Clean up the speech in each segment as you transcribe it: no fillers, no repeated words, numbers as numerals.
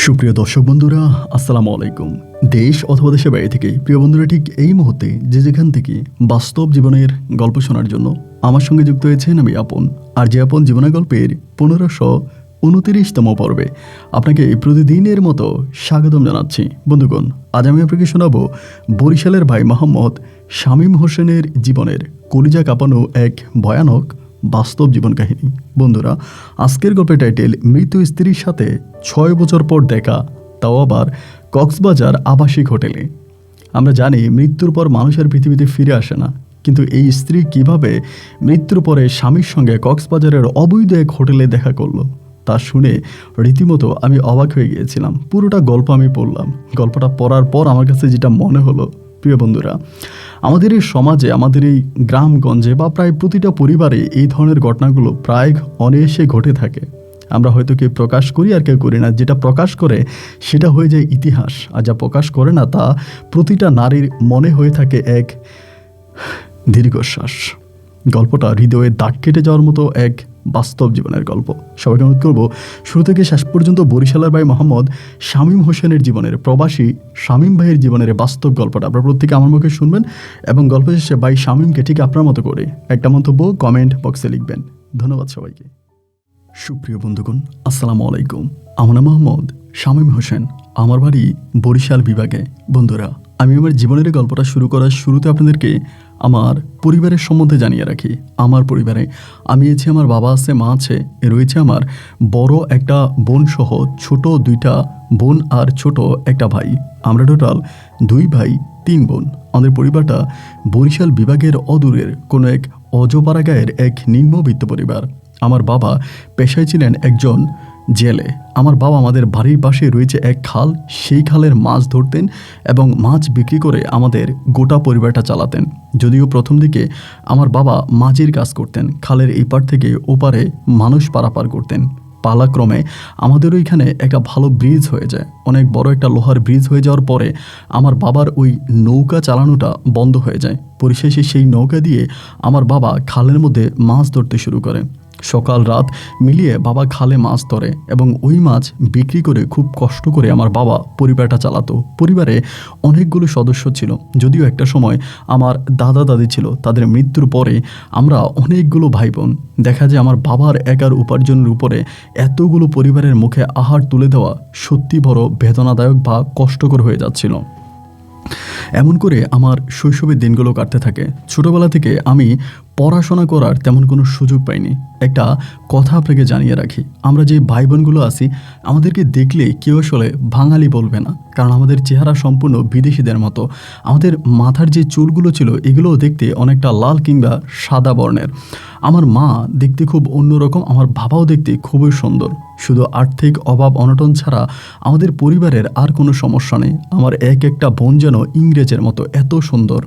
সুপ্রিয় দর্শক বন্ধুরা, আসসালামু আলাইকুম। দেশ অথবা দেশের বাইরে থেকে প্রিয় বন্ধুরা ঠিক এই মুহূর্তে যে যেখান থেকে বাস্তব জীবনের গল্প শোনার জন্য আমার সঙ্গে যুক্ত হয়েছেন আমি আপন। আর যে আপন জীবনের গল্পের 1529তম পর্বে আপনাকে প্রতিদিনের মতো স্বাগতম জানাচ্ছি। বন্ধুগণ, আজ আমি আপনাকে শোনাবো বরিশালের ভাই মোহাম্মদ শামীম হোসেনের জীবনের কলিজা কাঁপানো এক ভয়ানক বাস্তব জীবন কাহিনী। বন্ধুরা, আজকের গল্পের টাইটেল মৃত স্ত্রীর সাথে 6 বছর পর দেখা, তাও আবার কক্সবাজার আবাসিক হোটেলে। আমরা জানি মৃত্যুর পর মানুষের পৃথিবীতে ফিরে আসে না, কিন্তু এই স্ত্রী কিভাবে মৃত্যুর পরে স্বামীর সঙ্গে কক্সবাজারের অবৈধ এক হোটেলে দেখা করলো তা শুনে রীতিমতো আমি অবাক হয়ে গিয়েছিলাম। পুরোটা গল্প আমি পড়লাম। গল্পটা পড়ার পর আমার কাছে যেটা মনে হলো, প্রিয় বন্ধুরা, আমাদের এই সমাজে, আমাদের এই গ্রামগঞ্জে বা প্রায় প্রতিটা পরিবারে এই ধরনের ঘটনাগুলো প্রায় অনায়াসে ঘটে থাকে। আমরা হয়তো কেউ প্রকাশ করি আর কেউ করি না। যেটা প্রকাশ করে সেটা হয়ে যায় ইতিহাস, আর যা প্রকাশ করে না তা প্রতিটা নারীর মনে হয়ে থাকে এক দীর্ঘশ্বাস। গল্পটা হৃদয়ে দাগ কেটে যাওয়ার মতো এক বাস্তব জীবনের গল্প। সবাইকে অনুরোধ করবো শুরু থেকে শেষ পর্যন্ত বরিশালের ভাই মোহাম্মদ শামীম হোসেনের জীবনের, প্রবাসী শামীম ভাইয়ের জীবনের বাস্তব গল্পটা আপনারা প্রত্যেকে আমার মুখে শুনবেন এবং গল্প শেষে ভাই শামীমকে ঠিক আপনার মতো করে একটা মন্তব্য কমেন্ট বক্সে লিখবেন। ধন্যবাদ সবাইকে। সুপ্রিয় বন্ধুগণ, আসসালামু আলাইকুম। আমার নাম মোহাম্মদ শামীম হোসেন, আমার বাড়ি বরিশাল বিভাগে। বন্ধুরা, আমি আমার জীবনের গল্পটা শুরু করার শুরুতে আপনাদেরকে আমার পরিবারের সম্বন্ধে জানিয়ে রাখি। আমার পরিবারে আমি আছি, আমার বাবা আছে, মা আছে, রয়েছে আমার বড় একটা বোন সহ ছোট 2টা বোন আর ছোট একটা ভাই। আমরা টোটাল 2 ভাই 3 বোন। আমাদের পরিবারটা বরিশাল বিভাগের অদূরের কোনো এক অজপাড়া গায়ের এক নিম্নবিত্ত পরিবার। আমার বাবা পেশায় ছিলেন একজন জেলে। আমার বাবা আমাদের বাড়ির পাশে রয়েছে এক খাল, সেই খালের মাছ ধরতেন এবং মাছ বিক্রি করে আমাদের গোটা পরিবারটা চালাতেন। যদিও প্রথম দিকে আমার বাবা মাঝির কাজ করতেন, খালের এই পার থেকে ওপারে মানুষ পারাপার করতেন। পালাক্রমে আমাদেরও এখানে একটা ভালো ব্রিজ হয়ে যায়। অনেক বড় একটা লোহার ব্রিজ হয়ে যাওয়ার পরে আমার বাবার ওই নৌকা চালানোটা বন্ধ হয়ে যায়। পরিশেষে সেই নৌকা দিয়ে আমার বাবা খালের মধ্যে মাছ ধরতে শুরু করে। সকাল রাত মিলিয়ে বাবা খালে মাছ ধরে এবং ওই মাছ বিক্রি করে খুব কষ্ট করে আমার বাবা পরিবারটা চালাতো। পরিবারে অনেকগুলো সদস্য ছিল, যদিও একটা সময় আমার দাদা দাদি ছিল। তাদের মৃত্যুর পরে আমরা অনেকগুলো ভাই বোন। দেখা যায় আমার বাবার একার উপার্জনের উপরে এতগুলো পরিবারের মুখে আহার তুলে দেওয়া সত্যি বড় বেদনাদায়ক বা কষ্টকর হয়ে যাচ্ছিল। এমন করে আমার শৈশবের দিনগুলো কাটতে থাকে। ছোটবেলা থেকে আমি পড়াশোনা করার তেমন কোনো সুযোগ পাইনি। একটা কথা আপনাকে জানিয়ে রাখি, আমরা যে ভাই বোনগুলো আছি, আমাদেরকে দেখলে কেউ আসলে বাঙালি বলবে না, কারণ আমাদের চেহারা সম্পূর্ণ বিদেশিদের মতো। আমাদের মাথার যে চুলগুলো ছিল এগুলোও দেখতে অনেকটা লাল কিংবা সাদা বর্ণের। আমার মা দেখতে খুব অন্যরকম, আমার বাবাও দেখতে খুবই সুন্দর। শুধু আর্থিক অভাব অনটন ছাড়া আমাদের পরিবারের আর কোনো সমস্যা নেই। আমার একটা বোন যেন ইংরেজের মতো এত সুন্দর।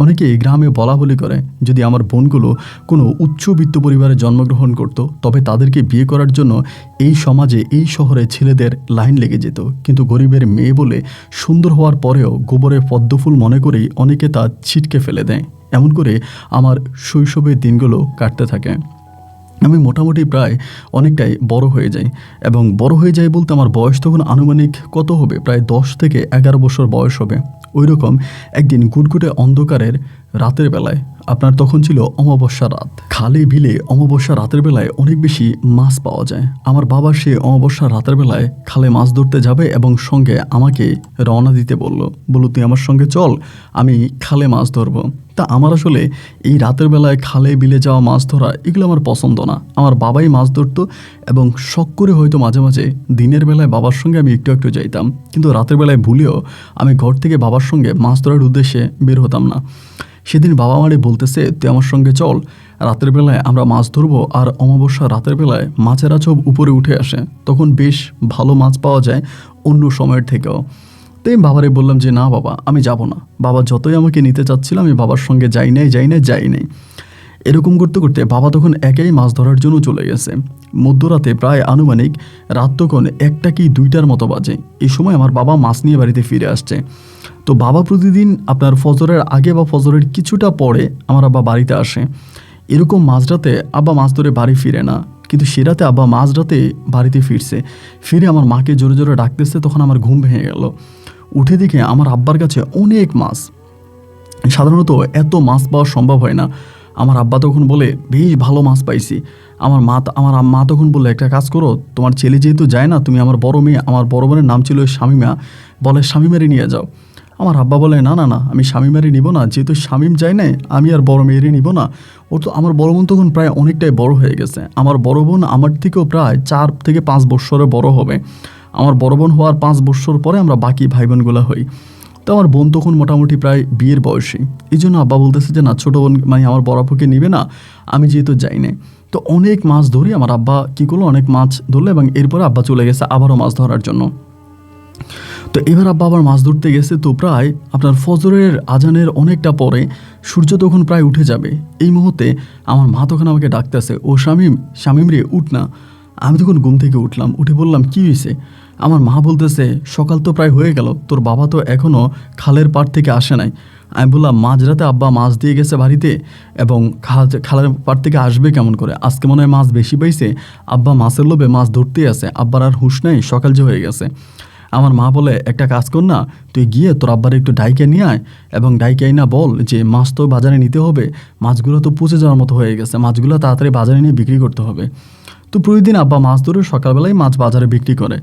অনেকে গ্রামে বলা বলি করে, যদি আমার বোনগুলো কোনো উচ্চবিত্ত পরিবারে জন্মগ্রহণ করত তবে তাদেরকে বিয়ে করার জন্য এই সমাজে, এই শহরে ছেলেদের লাইন লেগে যেত। কিন্তু গরিবের মেয়ে বলে সুন্দর হওয়ার পরেও গোবরে পদ্মফুল মনে করেই অনেকে তা ছিটকে ফেলে দেয়। এমন করে আমার শৈশবের দিনগুলো কাটতে থাকে। আমি মোটামুটি প্রায় অনেকটাই বড় হয়ে যাই, এবং বড় হয়ে যাই বলতে আমার বয়স তখন আনুমানিক কত হবে, প্রায় 10 থেকে 11 বছর বয়স হবে। ওই রকম একদিন গুটগুটে অন্ধকারের রাতের বেলায়, আপনার তখন ছিল অমাবস্যা রাত, খালে বিলে অমাবস্যা রাতের বেলায় অনেক বেশি মাছ পাওয়া যায়। আমার বাবা সে অমাবস্যা রাতের বেলায় খালে মাছ ধরতে যাবে এবং সঙ্গে আমাকে রওনা দিতে বলল, তুই আমার সঙ্গে চল, আমি খালে মাছ ধরবো। তা আমার আসলে এই রাতের বেলায় খালে বিলে যাওয়া মাছ ধরা এগুলো আমার পছন্দ না। আমার বাবাই মাছ ধরতো এবং শখ করে হয়তো মাঝে মাঝে দিনের বেলায় বাবার সঙ্গে আমি একটু একটু যাইতাম, কিন্তু রাতের বেলায় ভুলেও আমি ঘর থেকে বাবার সঙ্গে মাছ ধরার উদ্দেশ্যে বের হতাম না। সেদিন বাবা আমারে বলতেছে, তুই আমার সঙ্গে চল, রাতের বেলায় আমরা মাছ ধরবো। আর অমাবস্যা রাতের বেলায় মাছেরা সব উপরে উঠে আসে, তখন বেশ ভালো মাছ পাওয়া যায় অন্য সময়ের থেকেও। তাই আমি বাবারে বললাম যে না বাবা, আমি যাব না। বাবা যতই আমাকে নিতে চাচ্ছিল আমি বাবার সঙ্গে যাই নাই। এরকম করতে করতে বাবা তখন একাই মাছ ধরার জন্য চলে গেছে। মধ্যরাতে প্রায় আনুমানিক রাত তখন 1টা কি 2টার মতো বাজে। এই সময় আমার বাবা মাছ নিয়ে বাড়িতে ফিরে আসছে। তো বাবা প্রতিদিন আপনার ফজরের আগে বা ফজরের কিছুটা পরে আমার বাবা বাড়িতে আসে। এরকম মাঝরাতে আব্বা মাছ ধরে বাড়ি ফিরে না, কিন্তু সে রাতে আব্বা মাঝরাতে বাড়িতে ফিরছে। ফিরে আমার মাকে জোরে জোরে ডাকতেছে। তখন আমার ঘুম ভেঙে গেল। উঠে দেখে আমার আব্বার কাছে অনেক মাছ। সাধারণত এত মাছ পাওয়া সম্ভব হয় না। আমার আব্বা তখন বলে, বেশ ভালো মাছ পাইছি। আমার মা তখন বললো, একটা কাজ করো, তোমার ছেলে যেহেতু যায় না, তুমি আমার বড় মেয়ে, আমার বড় বোনের নাম ছিল শামিমা, বলে শামিমারে নিয়ে যাও। আমার আব্বা বলে, না না না, আমি শামিমারে নিব না, যেহেতু শামিম যায় নাই, আমি আর বড় মেয়েরই নিব না। ও তো আমার বড় বোন তখন প্রায় অনেকটাই বড় হয়ে গেছে। আমার বড় বোন আমার থেকেও প্রায় 4 থেকে 5 বৎসরের বড় হবে। আমার বড় বোন হওয়ার 5 বৎসর পরে আমরা বাকি ভাই বোনগুলো হই। তো আমার বোন তখন মোটামুটি প্রায় বিয়ের বয়সী। এই জন্য আব্বা বলতেছে যে না, ছোটো বোন মানে আমার বড় আপুকে নিবে না, আমি যেহেতু যাই না। তো অনেক মাছ ধরি আমার আব্বা কী করলো, অনেক মাছ ধরলো এবং এরপরে আব্বা চলে গেছে আবারও মাছ ধরার জন্য। তো এবার আব্বা আবার মাছ ধরতে গেছে। তো প্রায় আপনার ফজরের আজানের অনেকটা পরে সূর্য তখন প্রায় উঠে যাবে। এই মুহূর্তে আমার মা তখন আমাকে ডাকতেছে, ও শামিম রে, উঠ না। আমি তখন ঘুম থেকে উঠলাম, উঠে বললাম, কী হয়েছে? আমার মা বলতেছে, সকাল তো প্রায় হয়ে গেল, তোর বাবা তো এখনও খালের পাড় থেকে আসে নাই। আমি বললাম, মাঝরাতে আব্বা মাছ দিয়ে গেছে বাড়িতে এবং খালের পাড় থেকে আসবে কেমন করে? আজকে মনে হয় মাছ বেশি পাইছে, আব্বা মাছের লোভে মাছ ধরতেই আছে, আব্বার আর হুঁশ নাই, সকাল যে হয়ে গেছে। আমার মা বলে, একটা কাজ কর না, তুই গিয়ে তোর আব্বার একটু ডাইকে নিয়ে আয় এবং ডাইকে আইনা বল যে মাছ তো বাজারে নিতে হবে, মাছগুলো তো পচে যাওয়ার মতো হয়ে গেছে, মাছগুলো তাড়াতাড়ি বাজারে নিয়ে বিক্রি করতে হবে। তো প্রতিদিন আব্বা মাছ ধরে সকালবেলায় মাছ বাজারে বিক্রি করে।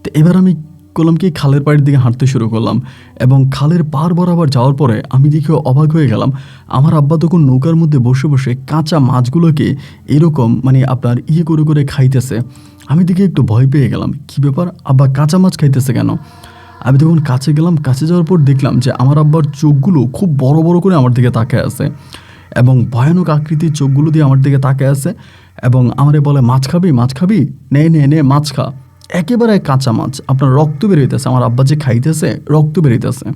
তো এবার আমি করলাম কি, খালের পাড়ের দিকে হাঁটতে শুরু করলাম এবং খালের পাড় বরাবর যাওয়ার পরে আমি দেখে অবাক হয়ে গেলাম, আমার আব্বা তখন নৌকার মধ্যে বসে বসে কাঁচা মাছগুলোকে এরকম মানে আপনার করে করে খাইতেছে। আমি দেখে একটু ভয় পেয়ে গেলাম, কী ব্যাপার, আব্বা কাঁচা মাছ খাইতেছে কেন? আমি তখন কাছে গেলাম, কাছে যাওয়ার পর দেখলাম যে আমার আব্বার চোখগুলো খুব বড় বড় করে আমার দিকে তাকায় আছে এবং ভয়ানক আকৃতির চোখগুলো দিয়ে আমার দিকে তাকায় আছে এবং আমারে বলে, মাছ খাবি, মাছ খাবি, নে নে নে মাছ খা। একেবারে কাঁচা মাছ, আপনার রক্ত বেরোইতেছে, আমার আব্বা যে খাইতেছে রক্ত বেরোইতেছে।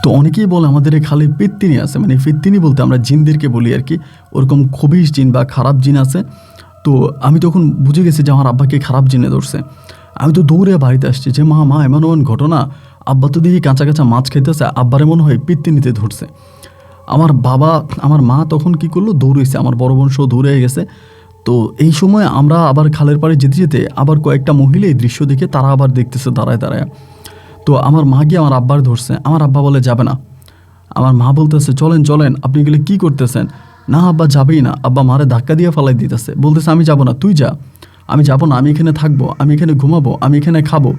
তো অনেকেই বলে আমাদের এই খালে পেত্তিনি আছে, মানে পেত্তিনি বলতে আমরা জিনদেরকে বলি আর কি, ওরকম খবিশ জিন বা খারাপ জিন আছে। তো আমি তখন বুঝে গেছি যে আমার আব্বাকে খারাপ জিনে ধরছে। আমি তো দৌড়ে বাড়িতে আসছি যে মা এমন এমন ঘটনা, আব্বা তো দেখি কাঁচা কাঁচা মাছ খাইতেছে, আব্বারে মনে হয় পেত্তিনিতে ধরছে। আমার মা তখন কি করলো, দৌড়েছে, আমার বড় বোন সহ দৌড়ে গেছে। তো এই সময় আমরা আবার খালের পাড়ে যেতে যেতে আবার কয়েকটা মহিলা এই দৃশ্য দেখে তারা আবার দেখতেছে দাঁড়ায় দাঁড়ায়। তো আমার মা গিয়ে আমার আব্বার ধরছে। আমার আব্বা বলে, যাবে না। আমার মা বলতেছে, চলেন চলেন, আপনি গেলে কি করতেছেন? না আব্বা, যাবেই না। আব্বা মারে ধাক্কা দিয়ে ফালাই দিতেছে, বলতেছে, আমি যাব না, তুই যা। আমি যাব না, আমি এখানে থাকবো, আমি এখানে ঘুমাবো, আমি এখানে খাবো।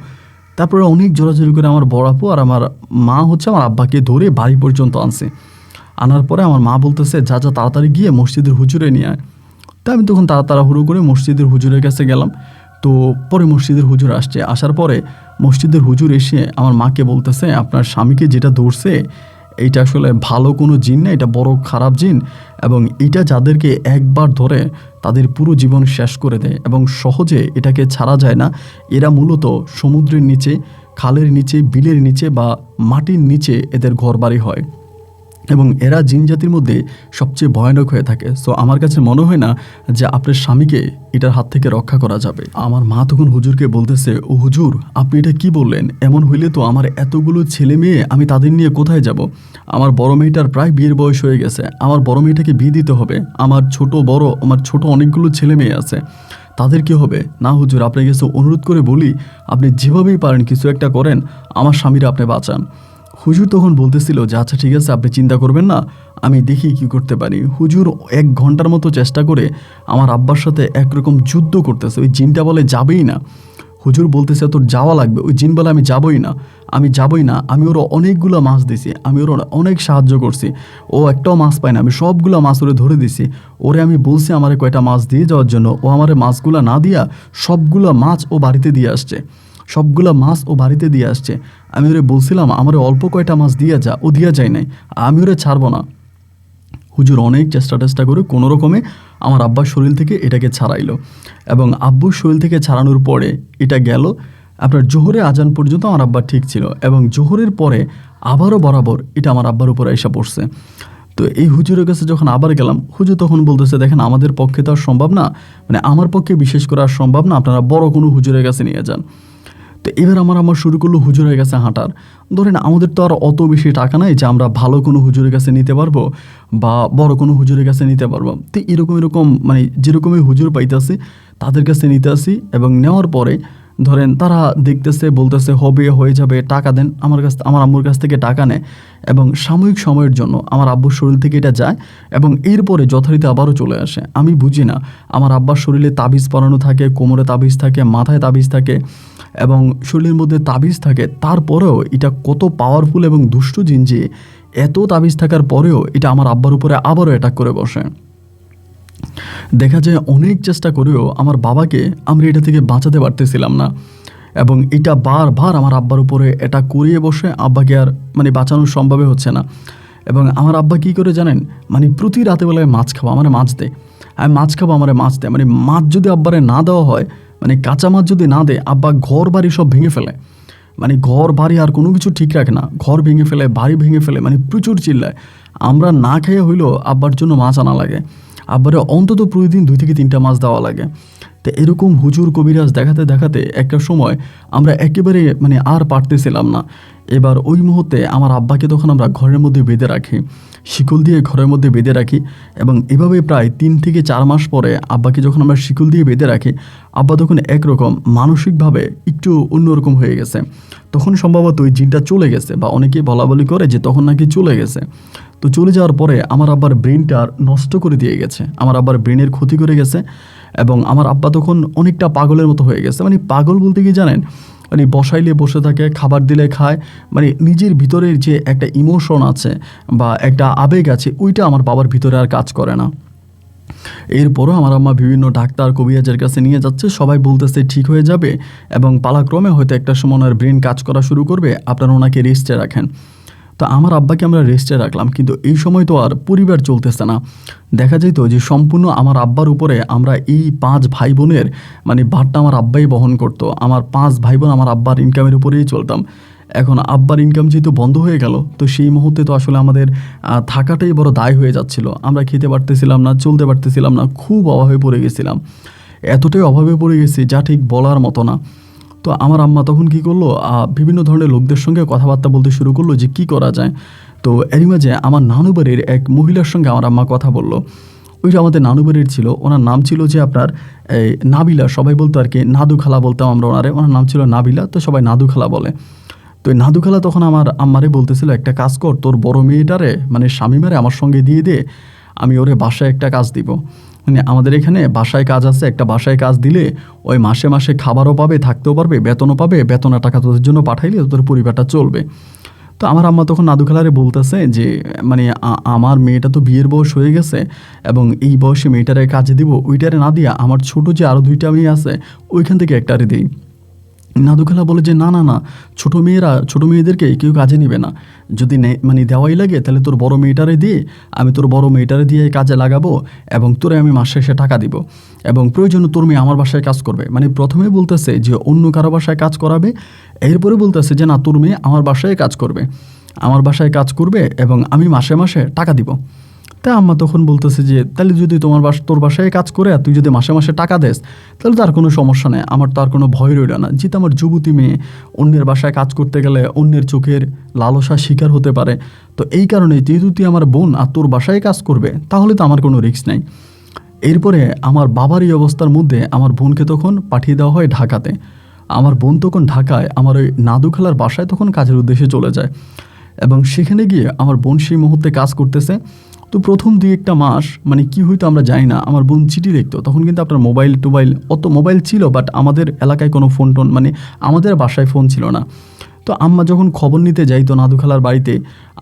তারপরে অনেক জোরাজোরি করে আমার বড় আপু আর আমার মা হচ্ছে আমার আব্বাকে ধরে বাড়ি পর্যন্ত আনছে। আনার পরে আমার মা বলতেছে, যা যা তাড়াতাড়ি গিয়ে মসজিদের হুজুরে নিয়ে আয়। তা আমি তখন তাড়াহুড়ো করে মসজিদের হুজুরের কাছে গেলাম। তো পরে মসজিদের হুজুর আসছে, আসার পরে মসজিদের হুজুর এসে আমার মাকে বলতেছে, আপনার স্বামীকে যেটা ধরছে এইটা আসলে ভালো কোনো জিন না, এটা বড় খারাপ জিন এবং এটা যাদেরকে একবার ধরে তাদের পুরো জীবন শেষ করে দেয় এবং সহজে এটাকে ছাড়া যায় না। এরা মূলত সমুদ্রের নিচে, খালের নিচে, বিলের নিচে বা মাটির নিচে এদের ঘরবাড়ি হয় এবং এরা জিন জাতির মধ্যে সবচেয়ে ভয়ানক হয়ে থাকে। সো আমার কাছে মনে হয় না যে আপনার স্বামীকে এটার হাত থেকে রক্ষা করা যাবে। আমার মা তখন হুজুরকে বলতেছে, ও হুজুর, আপনি এটা কি বললেন? এমন হইলে তো আমার এতগুলো ছেলে মেয়ে, আমি তাদের নিয়ে কোথায় যাব? আমার বড় মেয়েটার প্রায় বিয়ের বয়স হয়ে গেছে, আমার বড় মেয়েটাকে বিয়ে দিতে হবে। আমার ছোট অনেকগুলো ছেলে মেয়ে আছে, তাদের কি হবে? না হুজুর, আপনার কাছে অনুরোধ করে বলি, আপনি যেভাবেই পারেন কিছু একটা করেন, আমার স্বামীরা আপনি বাঁচান। হুজুর তখন বলতেছিল যে আচ্ছা ঠিক আছে, আপনি চিন্তা করবেন না, আমি দেখি কি করতে পারি। হুজুর 1 ঘন্টার মতো চেষ্টা করে আমার আব্বার সাথে একরকম যুদ্ধ করতেছে। ওই জিনটা বলে যাবেই না। হুজুর বলতেছে তোর যাওয়া লাগবে। ওই জিন বলে আমি যাবই না। আমি ওর অনেকগুলো মাছ দিছি, আমি ওর অনেক সাহায্য করছি, ও একটাও মাছ পায় না, আমি সবগুলো মাছ ওরে ধরে দিছি। ওরে আমি বলছি আমারে কয়টা মাছ দিয়ে যাওয়ার জন্য, ও আমারে মাছগুলো না দিয়া সবগুলো মাছ ও বাড়িতে দিয়ে আসছে। আমি ওরে বলছিলাম আমার অল্প কয়টা মাছ দিয়ে যা, ও দিয়া যায় নাই, আমি ওরে ছাড়বো না। হুজুর অনেক চেষ্টা করে কোনো রকমে আমার আব্বার শরীর থেকে এটাকে ছাড়াইলো এবং আব্বুর শরীর থেকে ছাড়ানোর পরে এটা গেল আপনার জোহরের আজান পর্যন্ত আমার আব্বা ঠিক ছিল এবং জোহরের পরে আবারও বরাবর এটা আমার আব্বার উপরে এসে পড়ছে। তো এই হুজুরের কাছে যখন আবার গেলাম, হুজুর তখন বলতেছে, দেখেন আমাদের পক্ষে তো আর সম্ভব না, মানে আমার পক্ষে বিশেষ করে আর সম্ভব না, আপনারা বড় কোনো হুজুরের কাছে নিয়ে যান। তো এবার আমার শুরু করলো হুজুরের কাছে হাঁটার। ধরেন আমাদের তো আর অত বেশি টাকা নাই যে আমরা ভালো কোনো হুজুরের কাছে নিতে পারবো বা বড় কোনো হুজুরের কাছে নিতে পারবো। তো এরকম মানে যেরকমই হুজুর পাইতেছি তাদের কাছে নিতে আসি, এবং নেওয়ার পরে ধরেন তারা দেখতেছে, বলতেছে হবে, হয়ে যাবে, টাকা দেন। আমার আম্মুর কাছ থেকে টাকা নেয় এবং সাময়িক সময়ের জন্য আমার আব্বুর শরীর থেকে এটা যায় এবং এরপরে যথারীতি আবারও চলে আসে। আমি বুঝি না, আমার আব্বার শরীরে তাবিজ পরানো থাকে, কোমরে তাবিজ থাকে, মাথায় তাবিজ থাকে এবং শরীরের মধ্যে তাবিজ থাকে, তারপরেও এটা কত পাওয়ারফুল এবং দুষ্ট জিন যে এত তাবিজ থাকার পরেও এটা আমার আব্বার উপরে আবারও অ্যাটাক করে বসে। দেখা যায় অনেক চেষ্টা করেও আমার বাবাকে আমরা এটা থেকে বাঁচাতে পারতেছিলাম না এবং এটা বারবার আমার আব্বার উপরে এটা করিয়ে বসে আব্বাকে আর মানে বাঁচানো সম্ভবই হচ্ছে না। এবং আমার আব্বা কী করে জানেন, মানে প্রতি রাতেবেলায় মাছ খাবো, আমার মাছ দেয়, আমি মাছ খাবো, আমার মাছ দেয়, মানে মাছ যদি আব্বারে না দেওয়া হয়, মানে কাঁচা মাছ যদি না দেয়, আব্বা ঘর বাড়ি সব ভেঙে ফেলে, মানে ঘর বাড়ি আর কোনো কিছু ঠিক রাখে না, ঘর ভেঙে ফেলে, বাড়ি ভেঙে ফেলে, মানে প্রচুর চিল্লায়। আমরা না খাইয়ে হইলেও আব্বার জন্য মাছ আনা লাগে, আব্বারে অন্তত প্রতিদিন 2 থেকে 3টা মাছ দেওয়া লাগে। তো এরকম হুজুর কবিরাজ দেখাতে দেখাতে একটা সময় আমরা একেবারে মানে আর পারতেছিলাম না। এবার ওই মুহূর্তে আমার আব্বাকে তখন আমরা ঘরের মধ্যে বেঁধে রাখি, শিকল দিয়ে ঘরের মধ্যে বেঁধে রাখি এবং এভাবে প্রায় 3 থেকে 4 মাস পরে আব্বাকে যখন আমরা শিকল দিয়ে বেঁধে রাখি, আব্বা তখন একরকম মানসিকভাবে একটু অন্যরকম হয়ে গেছে। তখন সম্ভবত ওই জিনটা চলে গেছে, বা অনেকেই বলা বলি করে যে তখন নাকি চলে গেছে। তো চলে যাওয়ার পরে আমার আব্বার ব্রেনটা নষ্ট করে দিয়ে গেছে, আমার আব্বার ব্রেনের ক্ষতি করে গেছে এবং আমার আব্বা তখন অনেকটা পাগলের মতো হয়ে গেছে। মানে পাগল বলতে কি জানেন, মানে বসাইলে বসে থাকে, খাবার দিলে খায়, মানে নিজের ভিতরের যে একটা ইমোশন আছে বা একটা আবেগ আছে ওইটা আমার বাবার ভিতরে আর কাজ করে না। এরপরও আমার আম্মা বিভিন্ন ডাক্তার কবিরাজের কাছে নিয়ে যাচ্ছে, সবাই বলতেছে ঠিক হয়ে যাবে এবং পালাক্রমে হয়তো একটা সময় ওনার ব্রেন কাজ করা শুরু করবে, আপনারা ওনাকে রেস্টে রাখেন। তো আমার আব্বাকে আমরা রেস্টে রাখলাম, কিন্তু এই সময় তো আর পরিবার চলতেছে না। দেখা যেত যে সম্পূর্ণ আমার আব্বার উপরে আমরা এই 5 ভাই বোনের মানে ভারটা আমার আব্বাই বহন করতো। আমার 5 ভাই বোন আমার আব্বার ইনকামের উপরেই চলতাম। এখন আব্বার ইনকাম যেহেতু বন্ধ হয়ে গেল, তো সেই মুহূর্তে তো আসলে আমাদের থাকাটাই বড় দায় হয়ে যাচ্ছিল। আমরা খেতে পারতেছিলাম না, চলতে পারতেছিলাম না, খুব অভাবে পড়ে গেছিলাম। এতটাই অভাবে পড়ে গেছি যা ঠিক বলার মতো না। তো আমার আম্মা তখন কী করলো, বিভিন্ন ধরনের লোকদের সঙ্গে কথাবার্তা বলতে শুরু করলো যে কী করা যায়। তো এরই মাঝে আমার নানু বাড়ির এক মহিলার সঙ্গে আমার আম্মা কথা বললো। ওইটা আমাদের নানু বাড়ির ছিল, ওনার নাম ছিল যে আপনার এই নাবিলা, সবাই বলতো আর কি নাদু খালা বলতাম আমরা ওনারে, ওনার নাম ছিল নাবিলা, তো সবাই নাদু খালা বলে। তো এই নাদু খালা তখন আমার আম্মারে বলতেছিল, একটা কাজ কর, তোর বড় মেয়েটারে মানে স্বামীমারে আমার সঙ্গে দিয়ে দে, আমি ওরে বাসায় একটা কাজ দিব। মানে আমাদের এখানে বাসায় কাজ আছে, একটা বাসায় কাজ দিলে ওই মাসে মাসে খাবারও পাবে, থাকতেও পারবে, বেতনও পাবে, বেতনের টাকা তোদের জন্য পাঠাইলে তোদের পরিবারটা চলবে। তো আমার আম্মা তখন নাদু খালারে বলতেছে যে মানে আমার মেয়েটা তো বিয়ের বয়স হয়ে গেছে এবং এই বয়সে মেয়েটারে কাজে দিব, ওইটারে না দিয়া আমার ছোটো যে আরও 2টা মেয়ে আছে ওইখান থেকে একটারে দিই। নাদু খালা বলে যে না না না, ছোটো মেয়েদেরকে কেউ কাজে নেবে না, যদি মানে দেওয়াই লাগে তাহলে তোর বড় মেয়েটারে দিয়ে, আমি তোর বড় মেয়েটারে দিয়ে কাজে লাগাবো এবং তোরে আমি মাস শেষে টাকা দিব এবং প্রয়োজনে তোর মেয়ে আমার বাসায় কাজ করবে। মানে প্রথমে বলতেছে যে অন্য কারো বাসায় কাজ করাবে, এরপরে বলতেছে যে না, তোর মেয়ে আমার বাসায় কাজ করবে, আমার বাসায় কাজ করবে এবং আমি মাসে মাসে টাকা দিব। তা আম্মা তখন বলতেছে যে তাহলে যদি তোর বাসায় কাজ করে আর তুই যদি মাসে মাসে টাকা দেস তাহলে তো আর কোনো সমস্যা নেই, আমার তো আর কোনো ভয় রইল না। যেহেতু আমার যুবতী মেয়ে অন্যের বাসায় কাজ করতে গেলে অন্যের চোখের লালসা শিকার হতে পারে, তো এই কারণে যেহেতু তুই আমার বোন আর তোর বাসায় কাজ করবে তাহলে তো আমার কোনো রিস্ক নাই। এরপরে আমার বাবার এই অবস্থার মধ্যে আমার বোনকে তখন পাঠিয়ে দেওয়া হয় ঢাকাতে। আমার বোন তখন ঢাকায় আমার ওই নাদু খালার বাসায় তখন কাজের উদ্দেশ্যে চলে যায় এবং সেখানে গিয়ে আমার বোন সেই মুহূর্তে কাজ করতেছে। তো প্রথম 2-1টা মাস মানে কি হইতো আমরা জানি না, আমার বোন চিঠি লিখতো। তখন কিন্তু আপনার মোবাইল ছিল, বাট আমাদের এলাকায় কোনো ফোন টোন মানে আমাদের বাসায় ফোন ছিল না। তো আম্মা যখন খবর নিতে যাইতো নাদু খালার বাড়িতে,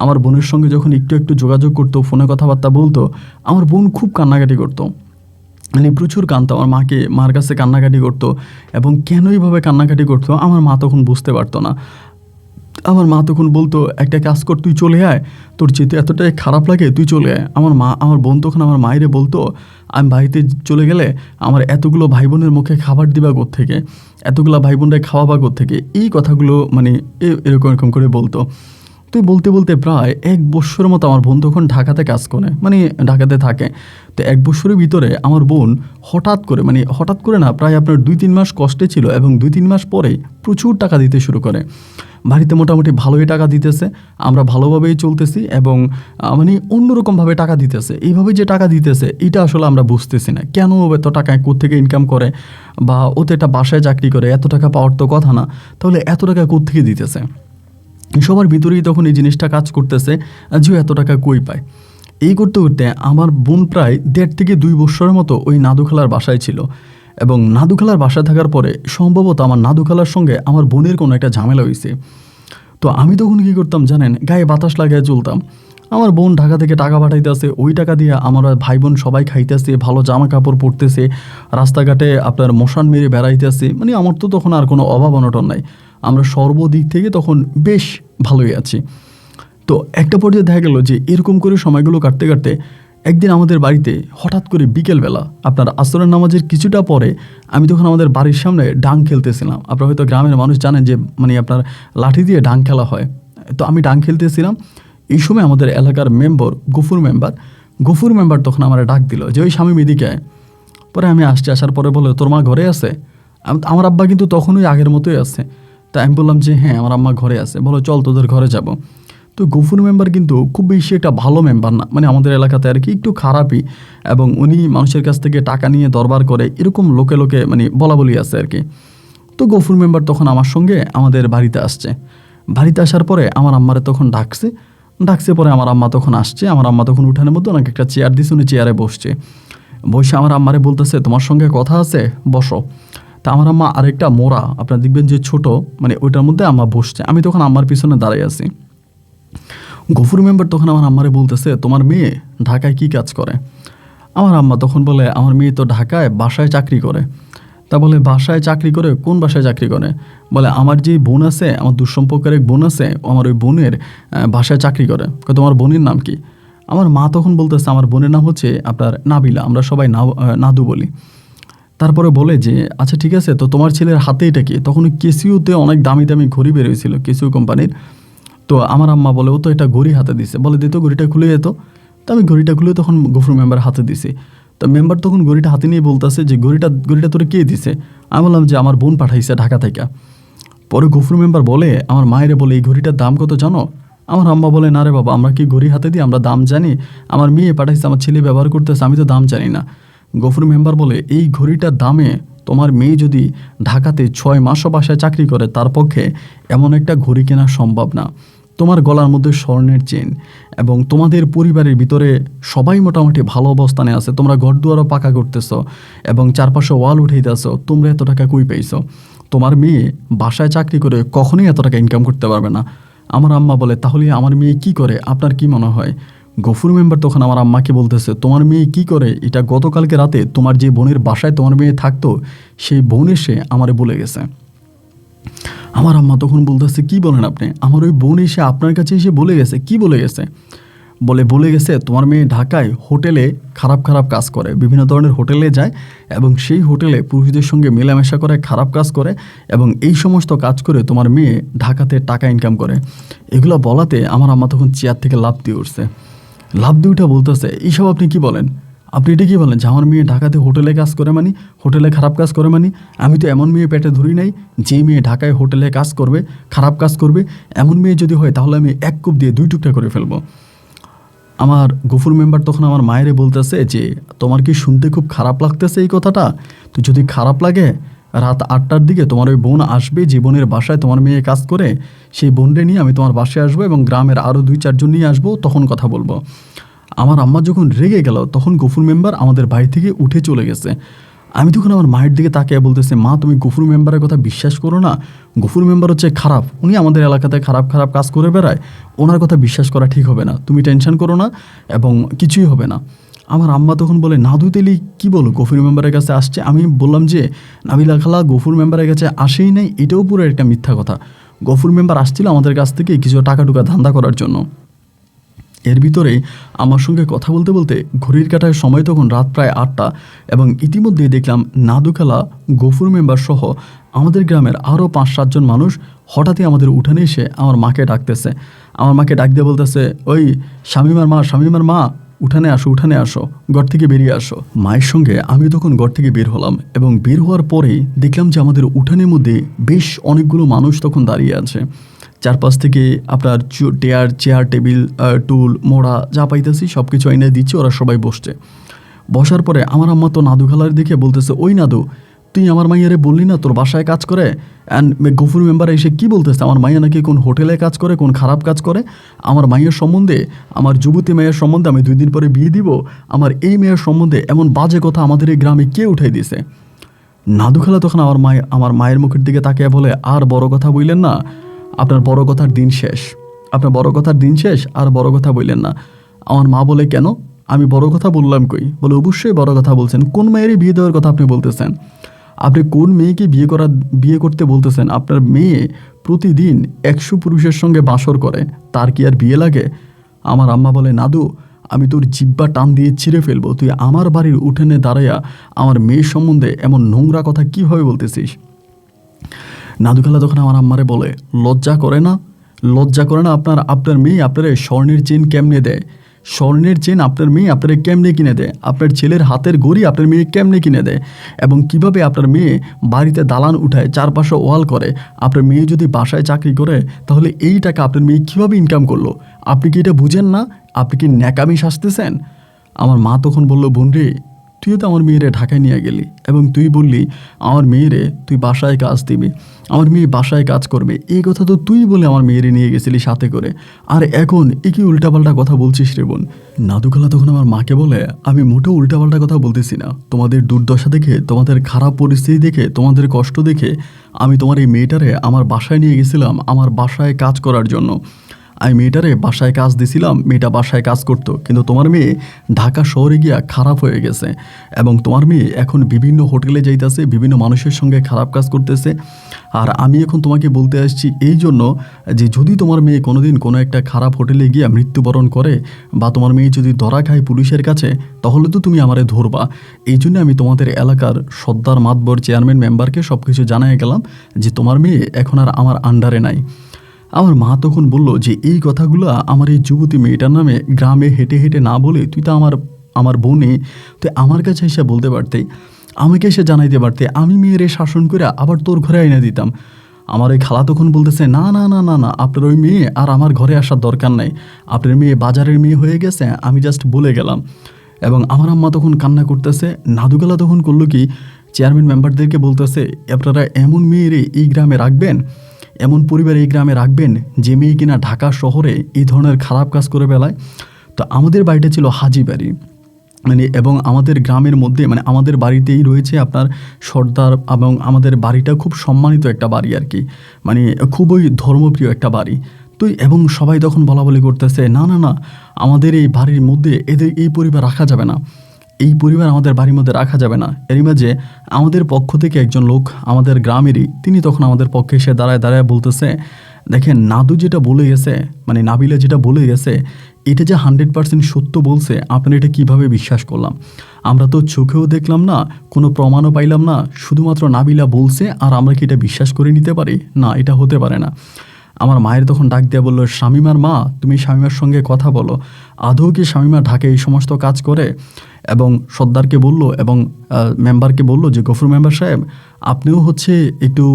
আমার বোনের সঙ্গে যখন একটু একটু যোগাযোগ করতো, ফোনে কথাবার্তা বলতো, আমার বোন খুব কান্নাকাটি করতো, মানে প্রচুর কাঁদতো, আমার মার কাছে কান্নাকাটি করতো এবং কেন এইভাবে কান্নাকাটি করতো আমার মা তখন বুঝতে পারতো না। আমার মা তখন বলতো একটা কাজ কর, তুই চলে আয়, তোর যেতে এতটাই খারাপ লাগে তুই চলে আয়। আমার বোন তখন আমার মায়েরে বলতো আমি বাড়িতে চলে গেলে আমার এতগুলো ভাই বোনের মুখে খাবার দিবা কোত্থেকে, এতগুলো ভাই বোনরা খাওয়াবা কোত্থেকে, এই কথাগুলো মানে এরকম করে বলতো। তো বলতে বলতে প্রায় 1 বৎসরের মতো আমার বোন তখন ঢাকাতে কাজ করে, মানে ঢাকাতে থাকে। তো 1 বৎসরের ভিতরে আমার বোন হঠাৎ করে না, প্রায় আপনার 2-3 মাস কষ্টে ছিল এবং 2-3 মাস পরে প্রচুর টাকা দিতে শুরু করে। বাড়িতে মোটামুটি ভালোই টাকা দিতেছে, আমরা ভালোভাবেই চলতেছি এবং মানে অন্যরকমভাবে টাকা দিতেছে। এইভাবে যে টাকা দিতেছে এটা আসলে আমরা বুঝতেছি না কেন এত টাকা কোত্থেকে ইনকাম করে, বা ও তো একটা বাসায় চাকরি করে, এত টাকা পাওয়ার তো কথা না, তাহলে এত টাকা কোত্থেকে দিতেছে। সবার ভিতরেই তখন এই জিনিসটা কাজ করতেছে যে এত টাকা কই পায়। এই করতে করতে আমার বোন প্রায় 1.5 থেকে 2 বৎসরের মতো ওই নাদু খালার বাসায় ছিল, এবং নাদু খালার বাসায় থাকার পরে সম্ভবত আমার নাদু খালার সঙ্গে আমার বোনের কোনো একটা ঝামেলা হয়েছে। তো আমি তখন কী করতাম জানেন, গায়ে বাতাস লাগিয়ে চলতাম। আমার বোন ঢাকা থেকে টাকা পাঠাইতেছে, ওই টাকা দিয়ে আমরা ভাই বোন সবাই খাইতেছে, ভালো জামা কাপড় পরতেছে, রাস্তাঘাটে আপনার মশান মেরে বেড়াইতেছে, মানে আমার তো তখন আর কোনো অভাব অনটন নাই, আমরা সর্বদিক থেকে তখন বেশ ভালোই আছি। তো একটা পর্যায়ে দেখা গেল যে এরকম করে সময়গুলো কাটতে কাটতে একদিন আমাদের বাড়িতে হঠাৎ করে বিকেলবেলা আপনার আসরের নামাজের কিছুটা পরে আমি তখন আমাদের বাড়ির সামনে ডাং খেলতেছিলাম। আপনারা হয়তো গ্রামের মানুষ জানেন যে মানে আপনার লাঠি দিয়ে ডাং খেলা হয়। তো আমি ডাং খেলতেছিলাম, এই সময় আমাদের এলাকার গফুর মেম্বার তখন আমার ডাক দিল যে ওই স্বামী এদিকে আয়। পরে আমি আসার পরে বলে তোর মা ঘরে আছে? আমার আব্বা কিন্তু তখনই আগের মতোই আছে। তাই আমি বললাম যে হ্যাঁ আমার আম্মা ঘরে আছে। বলো চল তোদের ঘরে যাব। তো গফুর মেম্বার কিন্তু খুব বেশি একটা ভালো মেম্বার না, মানে আমাদের এলাকাতে আর কি একটু খারাপই, এবং উনি মানুষের কাছ থেকে টাকা নিয়ে দরবার করে, এরকম লোকে লোকে মানে বলা বলি আছে আর কি। তো গফুর মেম্বার তখন আমার সঙ্গে আমাদের বাড়িতে আসছে। বাড়িতে আসার পরে আমার আম্মারে তখন ডাকছে পরে আমার আম্মা তখন আসছে। আমার আম্মা তখন উঠানের মধ্যে ওনাকে একটা চেয়ার দিছে, উনি চেয়ারে বসে আমার আম্মারে বলতেছে তোমার সঙ্গে কথা আছে, বসো। তা আমার আম্মা আরেকটা মোড়া আপনারা দেখবেন যে ছোট, মানে ওইটার মধ্যে আম্মা বসছে, আমি তখন আম্মার পিছনে দাঁড়াই আছি। গফুর মেম্বার তখন আমার আম্মারে বলতেছে তোমার মেয়ে ঢাকায় কি কাজ করে? আমার আম্মা তখন বলে আমার মেয়ে তো ঢাকায় বাসায় চাকরি করে। তা বলে বাসায় চাকরি করে? কোন বাসায় চাকরি করে? বলে আমার যে বোন আছে, আমার দুঃসম্পর্কের এক বোন আছে, আমার ওই বোনের বাসায় চাকরি করে। তোমার বোনের নাম কি? আমার মা তখন বলতেছে আমার বোনের নাম হচ্ছে আপনার নাবিলা, আমরা সবাই নাদু বলি। তারপরে বলে যে আচ্ছা ঠিক আছে, তো তোমার ছেলের হাতে এটা কি? তখন কেসিওতে অনেক দামি দামি ঘড়ি বেরোয়েছিল কেসিও কোম্পানির। তো আমার আম্মা বলে ও তো এটা ঘড়ি হাতে দিছে, বলে দিত ঘড়িটা খুলে যেত। তো আমি ঘড়িটা খুলে তখন গফুর মেম্বার হাতে দিছি। তো মেম্বার তখন ঘড়িটা হাতে নিয়ে বলতেছে যে ঘড়িটা তোরে কে দিছে? আমি বললাম যে আমার বোন পাঠাইছে ঢাকা থেকে। পরে গফুর মেম্বার বলে আমার মায়েরে বলে এই ঘড়িটার দাম কত জানো? আমার আম্মা বলে না রে বাবা, আমরা কি ঘড়ি হাতে দিই, আমরা দাম জানি? আমার মেয়ে পাঠাইছে, আমার ছেলে ব্যবহার করতেছে, আমি তো দাম জানি না। গফুর মেম্বার বলে এই ঘড়িটার দামে তোমার মেয়ে যদি ঢাকাতে 6 মাসও বাসায় চাকরি করে তার পক্ষে এমন একটা ঘড়ি কেনা সম্ভব না। তোমার গলার মধ্যে স্বর্ণের চেন, এবং তোমাদের পরিবারের ভিতরে সবাই মোটামুটি ভালো অবস্থানে আছে, তোমরা ঘরদুয়ারও পাকা করতেছো এবং চারপাশে ওয়াল উঠাইতেছো, তোমরা এত টাকা কই পাইছো? তোমার মেয়ে বাসায় চাকরি করে কখনোই এত টাকা ইনকাম করতে পারবে না। আমার আম্মা বলে তাহলে আমার মেয়ে কি করে, আপনার কি মনে হয়? গফুর মেম্বার তখন আমার আম্মাকে বলতেছে তোমার মেয়ে কি করে এটা গতকালকে রাতে তোমার যে বোনের বাসায় তোমার মেয়ে থাকতো সেই বোন এসে আমারে বলে গেছে। আমার আম্মা তখন বলতেছে কি বলেন আপনি? আমার ওই বোন এসে আপনার কাছে এসে বলে গেছে? কি বলে গেছে? বলে গেছে তোমার মেয়ে ঢাকায় হোটেলে খারাপ কাজ করে, বিভিন্ন ধরনের হোটেলে যায় এবং সেই হোটেলে পুরুষদের সঙ্গে মেলামেশা করে, খারাপ কাজ করে, এবং এই সমস্ত কাজ করে তোমার মেয়ে ঢাকাতে টাকা ইনকাম করে। এগুলো বলাতে আমার আম্মা তখন চেয়ার থেকে লাফ দিয়ে উঠছে। লাফ দিয়ে উঠে বলতেছে এইসব আপনি কি বলেন? আপনি এটা কি বলেন যে আমার মেয়ে ঢাকাতে হোটেলে কাজ করে, মানে হোটেলে খারাপ কাজ করে? মানে আমি তো এমন মেয়ে পেটে ধরি নাই যে মেয়ে ঢাকায় হোটেলে কাজ করবে, খারাপ কাজ করবে। এমন মেয়ে যদি হয় তাহলে আমি 1 কোপ দিয়ে 2 টুকরা করে ফেলবো। আমার গফুর মেম্বার তখন আমার মায়েরে বলতেছে যে তোমার কি শুনতে খুব খারাপ লাগতেছে এই কথাটা? তো যদি খারাপ লাগে রাত 8টার দিকে তোমার ওই বোন আসবে, যে বোনের বাসায় তোমার মেয়ে কাজ করে, সেই বোনরে নিয়ে আমি তোমার বাসায় আসবো এবং গ্রামের আরও 2-4 জন নিয়ে আসবো, তখন কথা বলবো। আমার আম্মা যখন রেগে গেল তখন গফুর মেম্বার আমাদের বাড়ি থেকে উঠে চলে গেছে। আমি তখন আমার মায়ের দিকে তাকিয়ে বলতেছে মা তুমি গফুর মেম্বারের কথা বিশ্বাস করো না, গফুর মেম্বার হচ্ছে খারাপ, উনি আমাদের এলাকাতে খারাপ কাজ করে বেড়ায়, ওনার কথা বিশ্বাস করা ঠিক হবে না, তুমি টেনশন করো না এবং কিছুই হবে না। আমার আম্মা তখন বলে নাদু তেলি কী বলো গফুর মেম্বারের কাছে আসছে? আমি বললাম যে নাবিলা খালা গফুর মেম্বারের কাছে আসেই নাই, এটাও পুরো একটা মিথ্যা কথা। গফুর মেম্বার আসছিল আমাদের কাছ থেকে কিছু টাকা ধান্দা করার জন্য। এর ভিতরেই আমার সঙ্গে কথা বলতে বলতে ঘড়ির কাঁটার সময় তখন রাত প্রায় 8টা, এবং ইতিমধ্যেই দেখলাম নাদুখালা, গফুর মেম্বার সহ আমাদের গ্রামের আরও 5-7 জন মানুষ হঠাৎই আমাদের উঠানে এসে আমার মাকে ডাকতেছে। আমার মাকে ডাক দিয়ে বলতেছে, ওই শামিমার মা, উঠানে আসো, ঘর থেকে বেরিয়ে আসো। মায়ের সঙ্গে আমি তখন ঘর থেকে বের হলাম, এবং বের হওয়ার পরেই দেখলাম যে আমাদের উঠানের মধ্যে বেশ অনেকগুলো মানুষ তখন দাঁড়িয়ে আছে। চারপাশ থেকে আপনার চেয়ার টেবিল টুল মোড়া যা পাইতেছি সব কিছু এনে দিচ্ছে, ওরা সবাই বসছে। বসার পরে আমার আম্মা তো নাদু খালার দিকে বলতেছে, ওই নাদু, তুই আমার মাইয়ারে বললি না তোর বাসায় কাজ করে? অ্যান্ড গফুর মেম্বার এসে কি বলতেছে, আমার মাইয়া নাকি কোন হোটেলে কাজ করে, কোন খারাপ কাজ করে। আমার মাইয়ের সম্বন্ধে, আমার যুবতী মেয়ের সম্বন্ধে আমি 2 দিন পরে বিয়ে দিব, আমার এই মেয়ের সম্বন্ধে এমন বাজে কথা আমাদের এই গ্রামে কে উঠাই দিছে। নাদু খালা তখন আমার মায়ের মুখের দিকে তাকিয়ে বলে, আর বড় কথা বললেন না, আপনার বড় কথার দিন শেষ, আর বড় কথা বললেন না। আমার মা বলে, কেন? আমি বড় কথা বললাম কই? বলে, অবশ্যই বড় কথা বলছেন। কোন মেয়েরই বিয়ে দেওয়ার কথা আপনি বলতেছেন? আপনি কোন মেয়েকে বিয়ে করতে বলতেছেন? আপনার মেয়ে প্রতিদিন 100 পুরুষের সঙ্গে বাসর করে, তার কি আর বিয়ে লাগে? আমার আম্মা বলে, নাদু, আমি তোর জিব্বা টান দিয়ে ছিঁড়ে ফেলবো, তুই আমার বাড়ির উঠানে দাঁড়াইয়া আমার মেয়ের সম্বন্ধে এমন নোংরা কথা কীভাবে বলতেছিস? নাদুখালা তখন আমার আম্মারে বলে, লজ্জা করে না আপনার মেয়ে আপনার স্বর্ণের চেন কেমনে দেয়? স্বর্ণের চেন আপনার মেয়ে আপনার কেমনে কিনে দেয়? আপনার ছেলের হাতের ঘড়ি আপনার মেয়ে কেমনে কিনে দেয়? এবং কিভাবে আপনার মেয়ে বাড়িতে দালান উঠায়, চারপাশে ওয়াল করে? আপনার মেয়ে যদি বাসায় চাকরি করে, তাহলে এই টাকা আপনার মেয়ে কীভাবে ইনকাম করলো? আপনি কি এটা বুঝেন না? আপনি কি ন্যাকামি সাজতেছেন? আমার মা তখন বলল, বোন রে, তুইও তো আমার মেয়েরে ঢাকায় নিয়ে গেলি, এবং তুই বললি আমার মেয়েরে তুই বাসায় কাজ দিবি, আমার মেয়ে বাসায় কাজ করবে, এই কথা তো তুই বলে আমার মেয়েরে নিয়ে গেছিলি সাথে করে, আর এখন এ কি উল্টাপাল্টা কথা বলছিস রে বোন? নাদুখালা তখন আমার মাকে বলে, আমি মোটেও উল্টাপাল্টা কথা বলতেছি না। তোমাদের দুর্দশা দেখে, তোমাদের খারাপ পরিস্থিতি দেখে, তোমাদের কষ্ট দেখে আমি তোমার এই মেয়েটারে আমার বাসায় নিয়ে গেছিলাম, আমার বাসায় কাজ করার জন্য। আমি মেয়েটারে বাসায় কাজ দিছিলাম, মেয়েটা বাসায় কাজ করতো, কিন্তু তোমার মেয়ে ঢাকা শহরে গিয়া খারাপ হয়ে গেছে, এবং তোমার মেয়ে এখন বিভিন্ন হোটেলে যাইতেছে, বিভিন্ন মানুষের সঙ্গে খারাপ কাজ করতেছে। আর আমি এখন তোমাকে বলতে আসছি এই জন্য যে যদি তোমার মেয়ে কোনোদিন কোনো একটা খারাপ হোটেলে গিয়া মৃত্যুবরণ করে, বা তোমার মেয়ে যদি ধরা খায় পুলিশের কাছে, তাহলে তো তুমি আমারে ধরবা। এই জন্য আমি তোমাদের এলাকার সর্দার মাতবর চেয়ারম্যান মেম্বারকে সব কিছু জানাই গেলাম যে তোমার মেয়ে এখন আর আমার আন্ডারে নাই। আমার মা তখন বলল যে এই কথাগুলো আমার এই যুবতী মেয়েটার নামে গ্রামে হেঁটে হেঁটে না বলে তুই তো আমার বোনে, তুই আমার কাছে এসে বলতে পারতে, আমাকে এসে জানাইতে পারতে, আমি মেয়েরে শাসন করে আবার তোর ঘরে এনে দিতাম। আমার ওই খালা তখন বলতেছে, না না না না না, আপনার ওই মেয়ে আর আমার ঘরে আসার দরকার নাই, আপনার মেয়ে বাজারের মেয়ে হয়ে গেছে, আমি জাস্ট বলে গেলাম। এবং আমার আম্মা তখন কান্না করতেছে। নাদুগালা তখন করলো কি, চেয়ারম্যান মেম্বারদেরকে বলতেছে, আপনারা এমন মেয়েরে এই গ্রামে রাখবেন, এমন পরিবার এই গ্রামে রাখবেন যে মেয়ে কিনা ঢাকা শহরে এই ধরনের খারাপ কাজ করে বেলায়। তো আমাদের বাড়িটা ছিল হাজি বাড়ি, এবং আমাদের গ্রামের মধ্যে আমাদের বাড়িতেই রয়েছে আপনার সর্দার, এবং আমাদের বাড়িটা খুব সম্মানিত একটা বাড়ি আর কি, খুবই ধর্মপ্রিয় একটা বাড়ি। তো এবং সবাই তখন বলা বলি করতেছে, না না না, আমাদের এই বাড়ির মধ্যে এই পরিবার রাখা যাবে না, এই পরিবার আমাদের বাড়ির মধ্যে রাখা যাবে না। এরই মাঝে আমাদের পক্ষ থেকে একজন লোক, আমাদের গ্রামেরই, তিনি তখন আমাদের পক্ষে এসে দাঁড়ায় বলতেছে, দেখেন নাদু যেটা বলে গেছে, নাবিলা যেটা বলে গেছে, এটা যে 100% সত্য বলছে, আপনারা এটা কিভাবে বিশ্বাস করলাম? আমরা তো চোখেও দেখলাম না, কোনো প্রমাণও পাইলাম না, শুধুমাত্র নাবিলা বলছে আর আমরা কি এটা বিশ্বাস করে নিতে পারি? না, এটা হতে পারে না। আমার মায়ের তখন ডাক দিয়ে বললো, শামিমার মা, তুমি শামিমার সঙ্গে কথা বলো, আদৌ কি শামিমা ঢাকায় এই সমস্ত কাজ করে? এবং সর্দারকে বলল এবং মেম্বারকে বলল যে, গফুর মেম্বার সাহেব, আপনিও একটু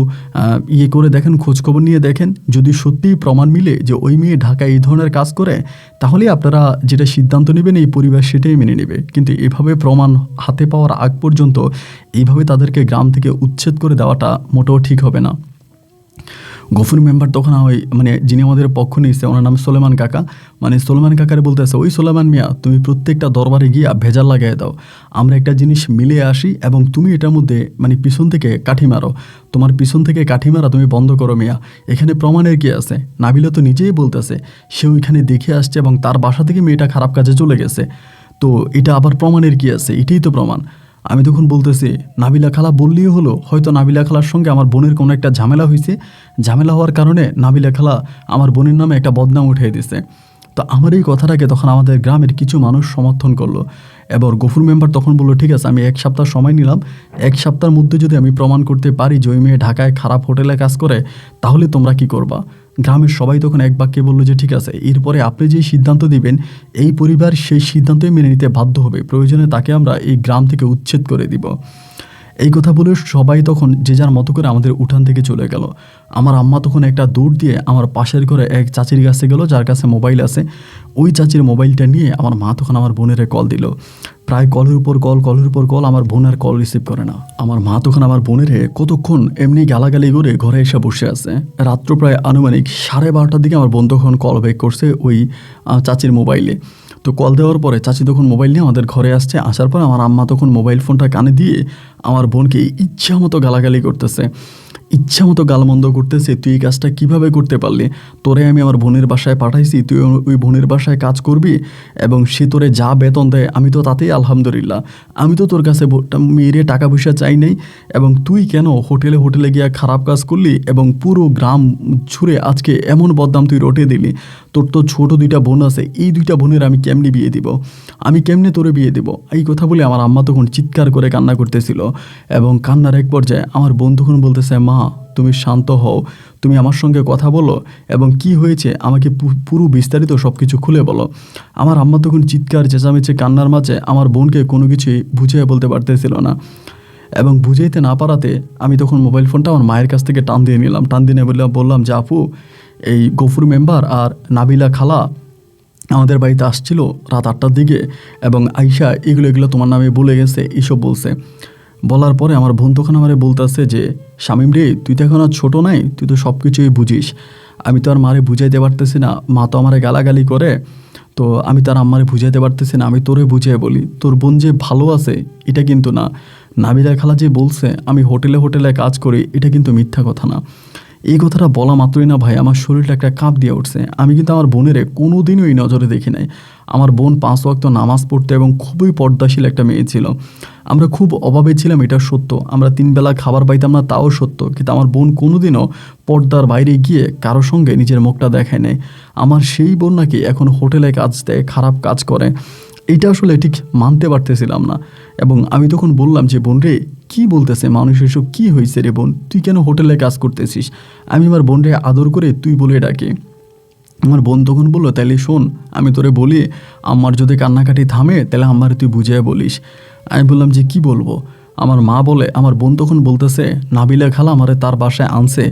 করে দেখেন, খোঁজখবর নিয়ে দেখেন, যদি সত্যিই প্রমাণ মিলে যে ওই মেয়ে ঢাকায় এই ধরনের কাজ করে, তাহলে আপনারা যেটা সিদ্ধান্ত নেবেন এই পরিবার সেটাই মেনে নেবে। কিন্তু এভাবে প্রমাণ হাতে পাওয়ার আগ পর্যন্ত এইভাবে তাদেরকে গ্রাম থেকে উচ্ছেদ করে দেওয়াটা মোটেও ঠিক হবে না। গফুর মেম্বার তখন যিনি আমাদের পক্ষ নিয়েছে, ওনার নাম সোলেমান কাকা, সোলেমান কাকারে বলতেছে, ওই সোলেমান মিয়া, তুমি প্রত্যেকটা দরবারে গিয়া ভেজাল লাগাই দাও, আমরা একটা জিনিস মিলে আসি, এবং তুমি এটার মধ্যে পিছন থেকে কাঠি মারো, তোমার পিছন থেকে কাঠি মারা তুমি বন্ধ করো মিয়া, এখানে প্রমাণের কি আছে? নাবিলা তো নিজেই বলতেছে সে ওইখানে দেখে আসছে এবং তার বাসা থেকে মেয়েটা খারাপ কাজে চলে গেছে, তো এটা আবার প্রমাণের কি আছে? এটাই তো প্রমাণ। আমি তখন বলতেছি, নাবিলা খালা বললেই হলো, হয়তো নাবিলা খালার সঙ্গে আমার বোনের কোনো একটা ঝামেলা হয়েছে, ঝামেলা হওয়ার কারণে নাবিলা খালা আমার বোনের নামে একটা বদনাম উঠিয়ে দিছে। তো আমার এই কথাটাকে তখন আমাদের গ্রামের কিছু মানুষ সমর্থন করলো। এবার গফুর মেম্বার তখন বললো, ঠিক আছে, আমি 1 সপ্তাহ সময় নিলাম, 1 সপ্তাহের মধ্যে যদি আমি প্রমাণ করতে পারি যে ওই মেয়ে ঢাকায় খারাপ হোটেলে কাজ করে, তাহলে তোমরা কি করবা? গ্রামের সবাই তখন এক বাক্যে বললো যে ঠিক আছে, এরপরে আপনি যে সিদ্ধান্ত দিবেন এই পরিবার সেই সিদ্ধান্তই মেনে নিতে বাধ্য হবে, প্রয়োজনে তাকে আমরা এই গ্রাম থেকে উচ্ছেদ করে দিব। এই কথা বলে সবাই তখন যে যার মতো করে আমাদের উঠান থেকে চলে গেল। আমার আম্মা তখন একটা দৌড় দিয়ে আমার পাশের ঘরে এক চাচির কাছে গেল, যার কাছে মোবাইল আছে। ওই চাচির মোবাইলটা নিয়ে আমার মা তখন আমার বোনের কল দিল। প্রায় কলের উপর কল, আমার বোন আর কল রিসিভ করে না। আমার মা তখন আমার বোনের কতক্ষণ এমনি গালাগালি করে ঘরে এসে বসে আছে। রাত্র প্রায় আনুমানিক 12:30টার দিকে আমার বোন তখন কল ব্যাক করছে ওই চাচির মোবাইলে। তো কল দেওয়ার পরে চাচি তখন মোবাইল নিয়ে আমাদের ঘরে আসছে। আসার পর আমার আম্মা তখন মোবাইল ফোনটা কানে দিয়ে আমার বোনকে ইচ্ছা মতো গালাগালি করতেছে, ইচ্ছা মতো গালমন্দ করতেছে, তুই এই কাজটা কীভাবে করতে পারলি? তোরে আমি আমার বোনের বাসায় পাঠাইছি, তুই ওই বোনের বাসায় কাজ করবি এবং সে তোরে যা বেতন দেয় আমি তো তাতেই আলহামদুলিল্লাহ, আমি তো তোর কাছে মেয়েরে টাকা পয়সা চাই নাই, এবং তুই কেন হোটেলে গিয়া খারাপ কাজ করলি এবং পুরো গ্রাম ছুঁড়ে আজকে এমন বদনাম তুই রটে দিলি? তোর তো ছোটো 2টা বোন আছে, এই 2টা বোনের আমি কেমনি বিয়ে দিব? আমি কেমনে তোরে বিয়ে দেব? এই কথা বলে আমার আম্মা তখন চিৎকার করে কান্না করতেছিল। এবং কান্নার এক পর্যায়ে আমার বোন তখন বলতেছে, মা তুমি শান্ত হও, তুমি আমার সঙ্গে কথা বলো এবং কি হয়েছে আমাকে পুরো বিস্তারিত সব কিছু খুলে বলো। আমার আম্মা তখন চিৎকার চেঁচামেচি কান্নার মাঝে আমার বোনকে কোনো কিছুই বুঝিয়ে বলতে পারতেছিল না, এবং বুঝাইতে না পারাতে আমি তখন মোবাইল ফোনটা আমার মায়ের কাছ থেকে টান দিয়ে নিলাম। টান দিয়ে বললাম যে আপু, এই গফুর মেম্বার আর নাবিলা খালা আমাদের বাড়িতে আসছিল রাত 8টার দিকে এবং আইসা এগুলো তোমার নামে বলে গেছে, এইসব বলছে। বলার পরে আমার বোন তখন আমারে বলতেছে যে শামীম রে, তুই তো এখন আর ছোটো নাই, তুই তো সব কিছুই বুঝিস, আমি তো আর মারে বুঝাইতে পারতেছি না, মা তো আমারে গালাগালি করে, তো আমি তার আম্মারে বুঝাইতে পারতেছি না, আমি তোরে বুঝিয়ে বলি, তোর বোন যে ভালো আছে এটা কিন্তু না, নাবিলা খালা যে বলছে আমি হোটেলে কাজ করি এটা কিন্তু মিথ্যা কথা না। এই কথাটা বলা মাত্রই না ভাই আমার শরীরটা একটা কাঁপ দিয়ে উঠছে। আমি কিন্তু আমার বোনের কোনো দিনও এই নজরে দেখি নাই। আমার বোন 5 ওয়াক্ত নামাজ পড়তে এবং খুবই পর্দাশীল একটা মেয়ে ছিল। আমরা খুব অভাবে ছিলাম, এটা সত্য, আমরা 3 বেলা খাবার পাইতাম না, তাও সত্য, কিন্তু আমার বোন কোনোদিনও পর্দার বাইরে গিয়ে কারো সঙ্গে নিজের মুখটা দেখায় নেই। আমার সেই বোন নাকি এখন হোটেলে কাজ দেয়, খারাপ কাজ করে, এইটা আসলে ঠিক মানতে পারতেছিলাম না। এবং আমি তখন বললাম যে বোন রে, কী বলতেছে মানুষ, এসব কী হয়েছে রে বোন, তুই কেন হোটেলে কাজ করতেছিস? আমি আমার বোন রে আদর করে তুই বলে ডাকি। আমার বোন তখন বললো, তাহলে শোন, আমি তোরে বলি, আমার যদি কান্নাকাটি থামে তাহলে আমার তুই বুঝিয়ে বলিস। আমি বললাম যে কি বলবো? আমার মা বলে, আমার বোন তখন বলতেছে নাবিলা খালা আমারে তার বাসায় আনছে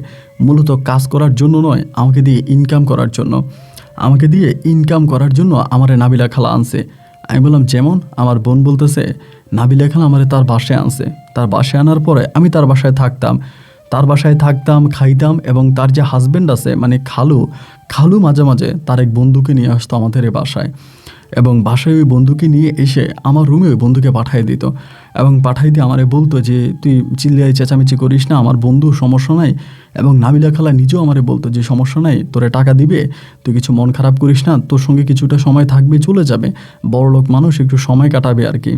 মূলত কাজ করার জন্য নয়, আমাকে দিয়ে ইনকাম করার জন্য, আমারে নাবিলা খালা আনছে। আমি বললাম যেমন? আমার বোন বলতেছে নাবিলা খালা আমারে তার বাসায় আনছে, তার বাসায় আনার পরে আমি তার বাসায় থাকতাম, খাইতাম, এবং তার যে হাজব্যান্ড আছে মানে খালু মাঝে মাঝে তার এক বন্ধুকে নিয়ে আসতো আমাদের এই বাসায়, এবং বাসায় ওই বন্ধুকে নিয়ে এসে আমার রুমে ওই বন্ধুকে পাঠিয়ে দিত, এবং পাঠিয়ে দিয়ে আমারে বলতো যে তুই চিল্লিয়ায় চেঁচামেচি করিস না, আমার বন্ধু সমস্যা নাই। এবং নাবিলা খালা নিজেও আমারে বলতো যে সমস্যা নাই, তোরে টাকা দিবে, তুই কিছু মন খারাপ করিস না, তোর সঙ্গে কিছুটা সময় থাকবে, চলে যাবে, বড়লোক মানুষ, একটু সময় কাটাবে আর কি।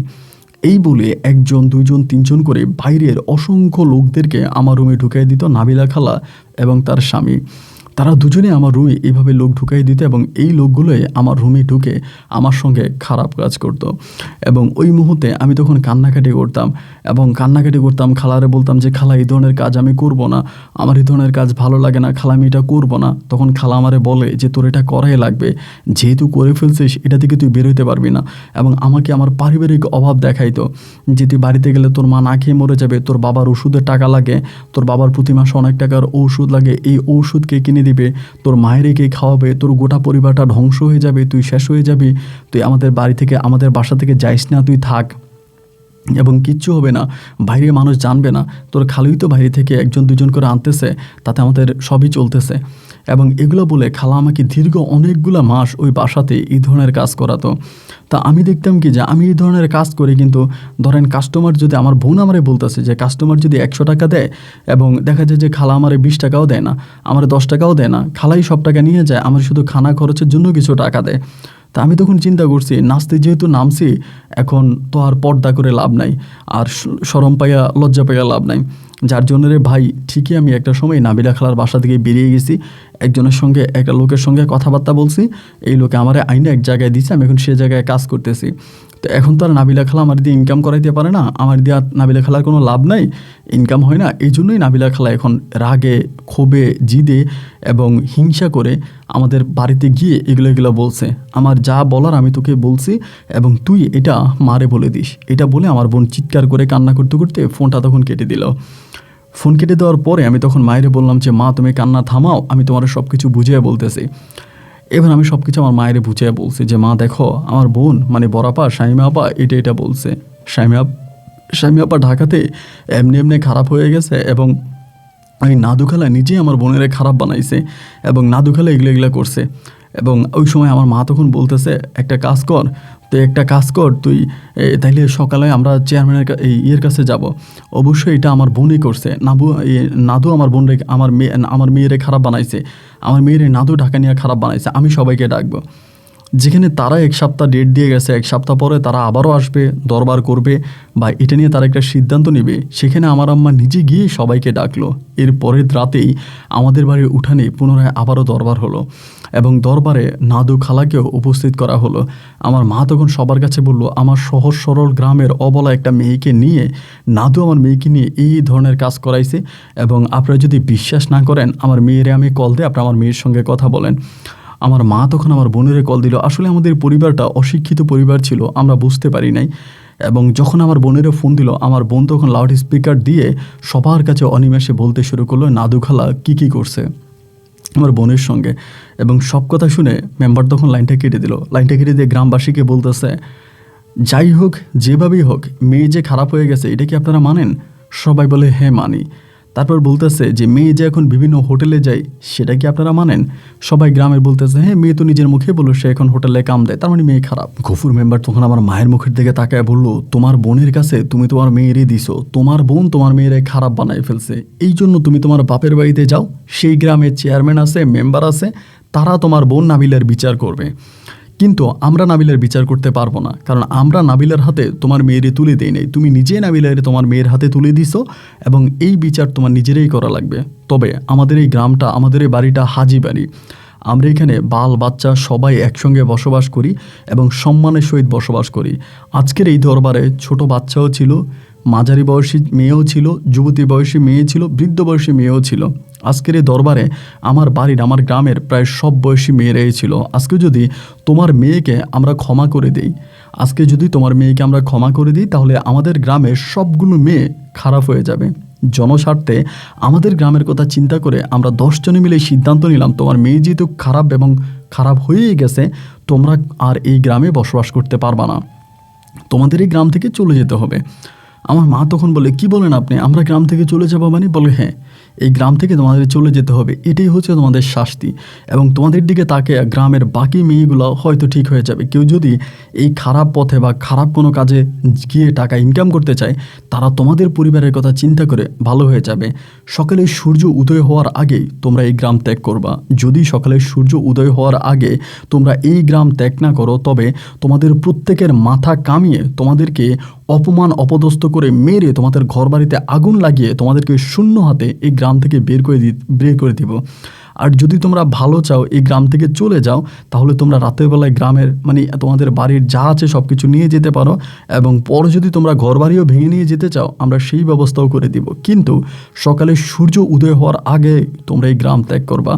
এই বলে 1 জন 2 জন 3 জন করে বাইরের অসংখ্য লোকদেরকে আমার রুমে ঢুকিয়ে দিত নাবিলা খালা এবং তার স্বামী। তারা দুজনে আমার রুমে এইভাবে লোক ঢুকাই দিত এবং এই লোকগুলোই আমার রুমে ঢুকে আমার সঙ্গে খারাপ কাজ করত। এবং ওই মুহূর্তে আমি তখন কান্নাকাটি করতাম, খালারে বলতাম যে খালা এই ধরনের কাজ আমি করব না, আমার এই ধরনের কাজ ভালো লাগে না, খালা আমি এটা করবো না। তখন খালা আমারে বলে যে তোর এটা করাই লাগবে, যেহেতু করে ফেলছিস এটা থেকে তুই বেরোতে পারবি না। এবং আমাকে আমার পারিবারিক অভাব দেখাইতো যে তুই বাড়িতে গেলে তোর মা না খেয়ে মরে যাবে, তোর বাবার ওষুধের টাকা লাগে, তোর বাবার প্রতি মাসে অনেক টাকার ওষুধ লাগে, এই ওষুধকে কিনে দিবে, তোর মায়ের কে খাওয়াবে, তোর গোটা পরিবারটা ধ্বংস হয়ে যাবে, তুই শেষ হয়ে যাবি, তুই আমাদের বাসা থেকে যাইস না, তুই থাক এবং কিচ্ছু হবে না, বাইরে মানুষ জানবে না, তোর খালুই তো বাইরে থেকে 1 জন 2 জন করে আনতেছে, তাতে আমাদের সবই চলতেছে। এবং এগুলো বলে খালা আমাকে দীর্ঘ অনেকগুলো মাস ওই বাসাতে এই ধরনের কাজ করাতো। তা আমি দেখতাম কি যে আমি এই ধরনের কাজ করি, কিন্তু ধরেন কাস্টমার যদি, আমার বোন আমারে বলতেছে যে কাস্টমার যদি 100 টাকা দেয় এবং দেখা যায় যে খালা আমারে 20 টাকাও দেয় না, আমার 10 টাকাও দেয় না, খালাই সব টাকা নিয়ে যায়, আমার শুধু খানা খরচের জন্য কিছু টাকা দেয়। তা আমি তখন চিন্তা করছি, নাচতে যেহেতু নামছি, এখন তো আর পর্দা করে লাভ নাই, আর শরম পাইয়া লজ্জা পাইয়া লাভ নাই। যার জন্য রে ভাই, ঠিকই আমি একটা সময় নাবিলা খালার বাসা থেকে বেরিয়ে গেছি, একজনের সঙ্গে, একটা লোকের সঙ্গে কথাবার্তা বলছি, এই লোকে আমারে আইনে এক জায়গায় দিচ্ছে, আমি এখন সে জায়গায় কাজ করতেছি। তো এখন তো আর নাবিলা খালা আমার দিয়ে ইনকাম করাইতে পারে না, আমার দিয়ে আর নাবিলা খালার কোনো লাভ নাই, ইনকাম হয় না। এই জন্যই নাবিলা খালা এখন রাগে, ক্ষোভে, জিদে এবং হিংসা করে আমাদের বাড়িতে গিয়ে এগুলো বলছে, আমার যা বলার আমি তোকে বলছি এবং তুই এটা মারে বলে দিস। এটা বলে আমার বোন চিৎকার করে কান্না করতে করতে ফোনটা তখন কেটে দিল। ফোন কেটে দেওয়ার পরে আমি তখন মায়েরে বললাম যে, মা তুমি কান্না থামাও, আমি তোমার সব কিছু বুঝিয়ে বলতেছি। এবার আমি সব কিছু আমার মায়েরে বুঝিয়ে বলছি যে, মা দেখো, আমার বোন মানে বড়াপা শামিমা আপা এটা বলছে, শামিমা আপা ঢাকাতে এমনি খারাপ হয়ে গেছে এবং ওই নাদু খালা নিজেই আমার বোনেরে খারাপ বানাইছে এবং নাদু খালা এগুলো করছে। এবং ওই সময় আমার মা তখন বলতেছে, একটা কাজ কর তুই, তাইলে সকালে আমরা চেয়ারম্যানের ইয়ের কাছে যাব। অবশ্যই এটা আমার বোনই করছে, নাদু আমার বোনরে, আমার মেয়েরে খারাপ বানাইছে, আমার মেয়েরে নাদু ঢাকা নিয়ে খারাপ বানাইছে, আমি সবাইকে ডাকবো। যেখানে তারা 1 সপ্তাহ ডেট দিয়ে গেছে, 1 সপ্তাহ পরে তারা আবারও আসবে, দরবার করবে বা এটা নিয়ে তারা একটা সিদ্ধান্ত নেবে, সেখানে আমার আম্মা নিজে গিয়ে সবাইকে ডাকলো। এর পরের রাতেই আমাদের বাড়ির উঠানে পুনরায় আবারও দরবার হলো এবং দরবারে নাদু খালাকেও উপস্থিত করা হলো। আমার মা তখন সবার কাছে বলল, আমার সহজ সরল গ্রামের অবলা একটা মেয়েকে নিয়ে, নাদু আমার মেয়েকে নিয়ে এই ধরনের কাজ করাইছে এবং আপনারা যদি বিশ্বাস না করেন, আমার মেয়েরে আমি কল দিয়ে আপনারা আমার মেয়ের সঙ্গে কথা বলেন। আমার মা তখন আমার বোনেরে কল দিল। আসলে আমাদের পরিবারটা অশিক্ষিত পরিবার ছিল, আমরা বুঝতে পারি নাই। এবং যখন আমার বোনেরও ফোন দিল, আমার বোন তখন লাউড স্পিকার দিয়ে সবার কাছে অনিমেষে বলতে শুরু করলো নাদু খালা কী করছে আমার বোনের সঙ্গে। এবং সব কথা শুনে মেম্বার তখন লাইনটা কেটে দিল। লাইনটা কেটে দিয়ে গ্রামবাসীকে বলতেছে, যাই হোক যেভাবেই হোক, মেয়ে যে খারাপ হয়ে গেছে এটা কি আপনারা মানেন? সবাই বলে হ্যাঁ মানি। তারপর বলতেছে যে মেয়ে যে এখন বিভিন্ন হোটেলে যায় সেটা কি আপনারা মানেন? সবাই গ্রামের বলতেছে হ্যাঁ, মেয়ে তো নিজের মুখে বললো সে এখন হোটেলে কাম দেয়, তার মানে মেয়ে খারাপ। গফুর মেম্বার তখন আমার মায়ের মুখের দিকে তাকায় বলল, তোমার বোনের কাছে তুমি তোমার মেয়েরই দিছো, তোমার বোন তোমার মেয়েরে খারাপ বানাই ফেলছে, এই জন্য তুমি তোমার বাপের বাড়িতে যাও, সেই গ্রামের চেয়ারম্যান আছে, মেম্বার আছে, তারা তোমার বোন নাবিলার বিচার করবে। কিন্তু আমরা নাবিলার বিচার করতে পারবো না, কারণ আমরা নাবিলার হাতে তোমার মেয়েরে তুলে দেই নাই, তুমি নিজে নাবিলারে তোমার মেয়ের হাতে তুলে দিছো এবং এই বিচার তোমার নিজেরই করা লাগবে। তবে আমাদের এই গ্রামটা, আমাদের এই বাড়িটা হাজি বাড়ি, আমরা এখানে বাল বাচ্চা সবাই একসঙ্গে বসবাস করি এবং সম্মানের সহিত বসবাস করি। আজকের এই দরবারে ছোট বাচ্চাও ছিল, মাঝারি বয়সী মেয়েও ছিল, যুবতী বয়সী মেয়ে ছিল, বৃদ্ধ বয়সী মেয়েও ছিল। আজকের এই দরবারে আমার বাড়ির, আমার গ্রামের প্রায় সব বয়সী মেয়েরাই ছিল। আজকে যদি তোমার মেয়েকে আমরা ক্ষমা করে দিই, তাহলে আমাদের গ্রামের সবগুলো মেয়ে খারাপ হয়ে যাবে। জনস্বার্থে আমাদের গ্রামের কথা চিন্তা করে আমরা 10 জনে মিলে সিদ্ধান্ত নিলাম, তোমার মেয়ে যেহেতু খারাপ এবং খারাপ হয়েই গেছে, তোমরা আর এই গ্রামে বসবাস করতে পারবা না, তোমাদের এই গ্রাম থেকে চলে যেতে হবে। আমার মা তখন বলে, কি বলেন আপনি, আমরা গ্রাম থেকে চলে যাবো মানে? বলে হ্যাঁ, এই গ্রাম থেকে তোমাদের চলে যেতে হবে, এটাই হচ্ছে তোমাদের শাস্তি। এবং তোমাদের দিকে তাকে গ্রামের বাকি মেয়েগুলো হয়তো ঠিক হয়ে যাবে। কেউ যদি এই খারাপ পথে বা খারাপ কোনো কাজে গিয়ে টাকা ইনকাম করতে চায়, তারা তোমাদের পরিবারের কথা চিন্তা করে ভালো হয়ে যাবে। সকালে সূর্য উদয় হওয়ার আগেই তোমরা এই গ্রাম ত্যাগ করবা। যদি সকালে সূর্য উদয় হওয়ার আগে তোমরা এই গ্রাম ত্যাগ না করো, তবে তোমাদের প্রত্যেকের মাথা কামিয়ে তোমাদেরকে অপমান অপদস্থ করে মেরে তোমাদের ঘর বাড়িতে আগুন লাগিয়ে তোমাদেরকে শূন্য হাতে এই গ্রাম থেকে বের করে দিব। আর যদি তোমরা ভালো চাও, এই গ্রাম থেকে চলে যাও, তাহলে তোমরা রাতের বেলায় গ্রামের তোমাদের বাড়ির যা আছে সব কিছু নিয়ে যেতে পারো এবং পরে যদি তোমরা ঘর বাড়িও ভেঙে নিয়ে যেতে চাও, আমরা সেই ব্যবস্থাও করে দিব। কিন্তু সকালে সূর্য উদয় হওয়ার আগে তোমরা এই গ্রাম ত্যাগ করবা।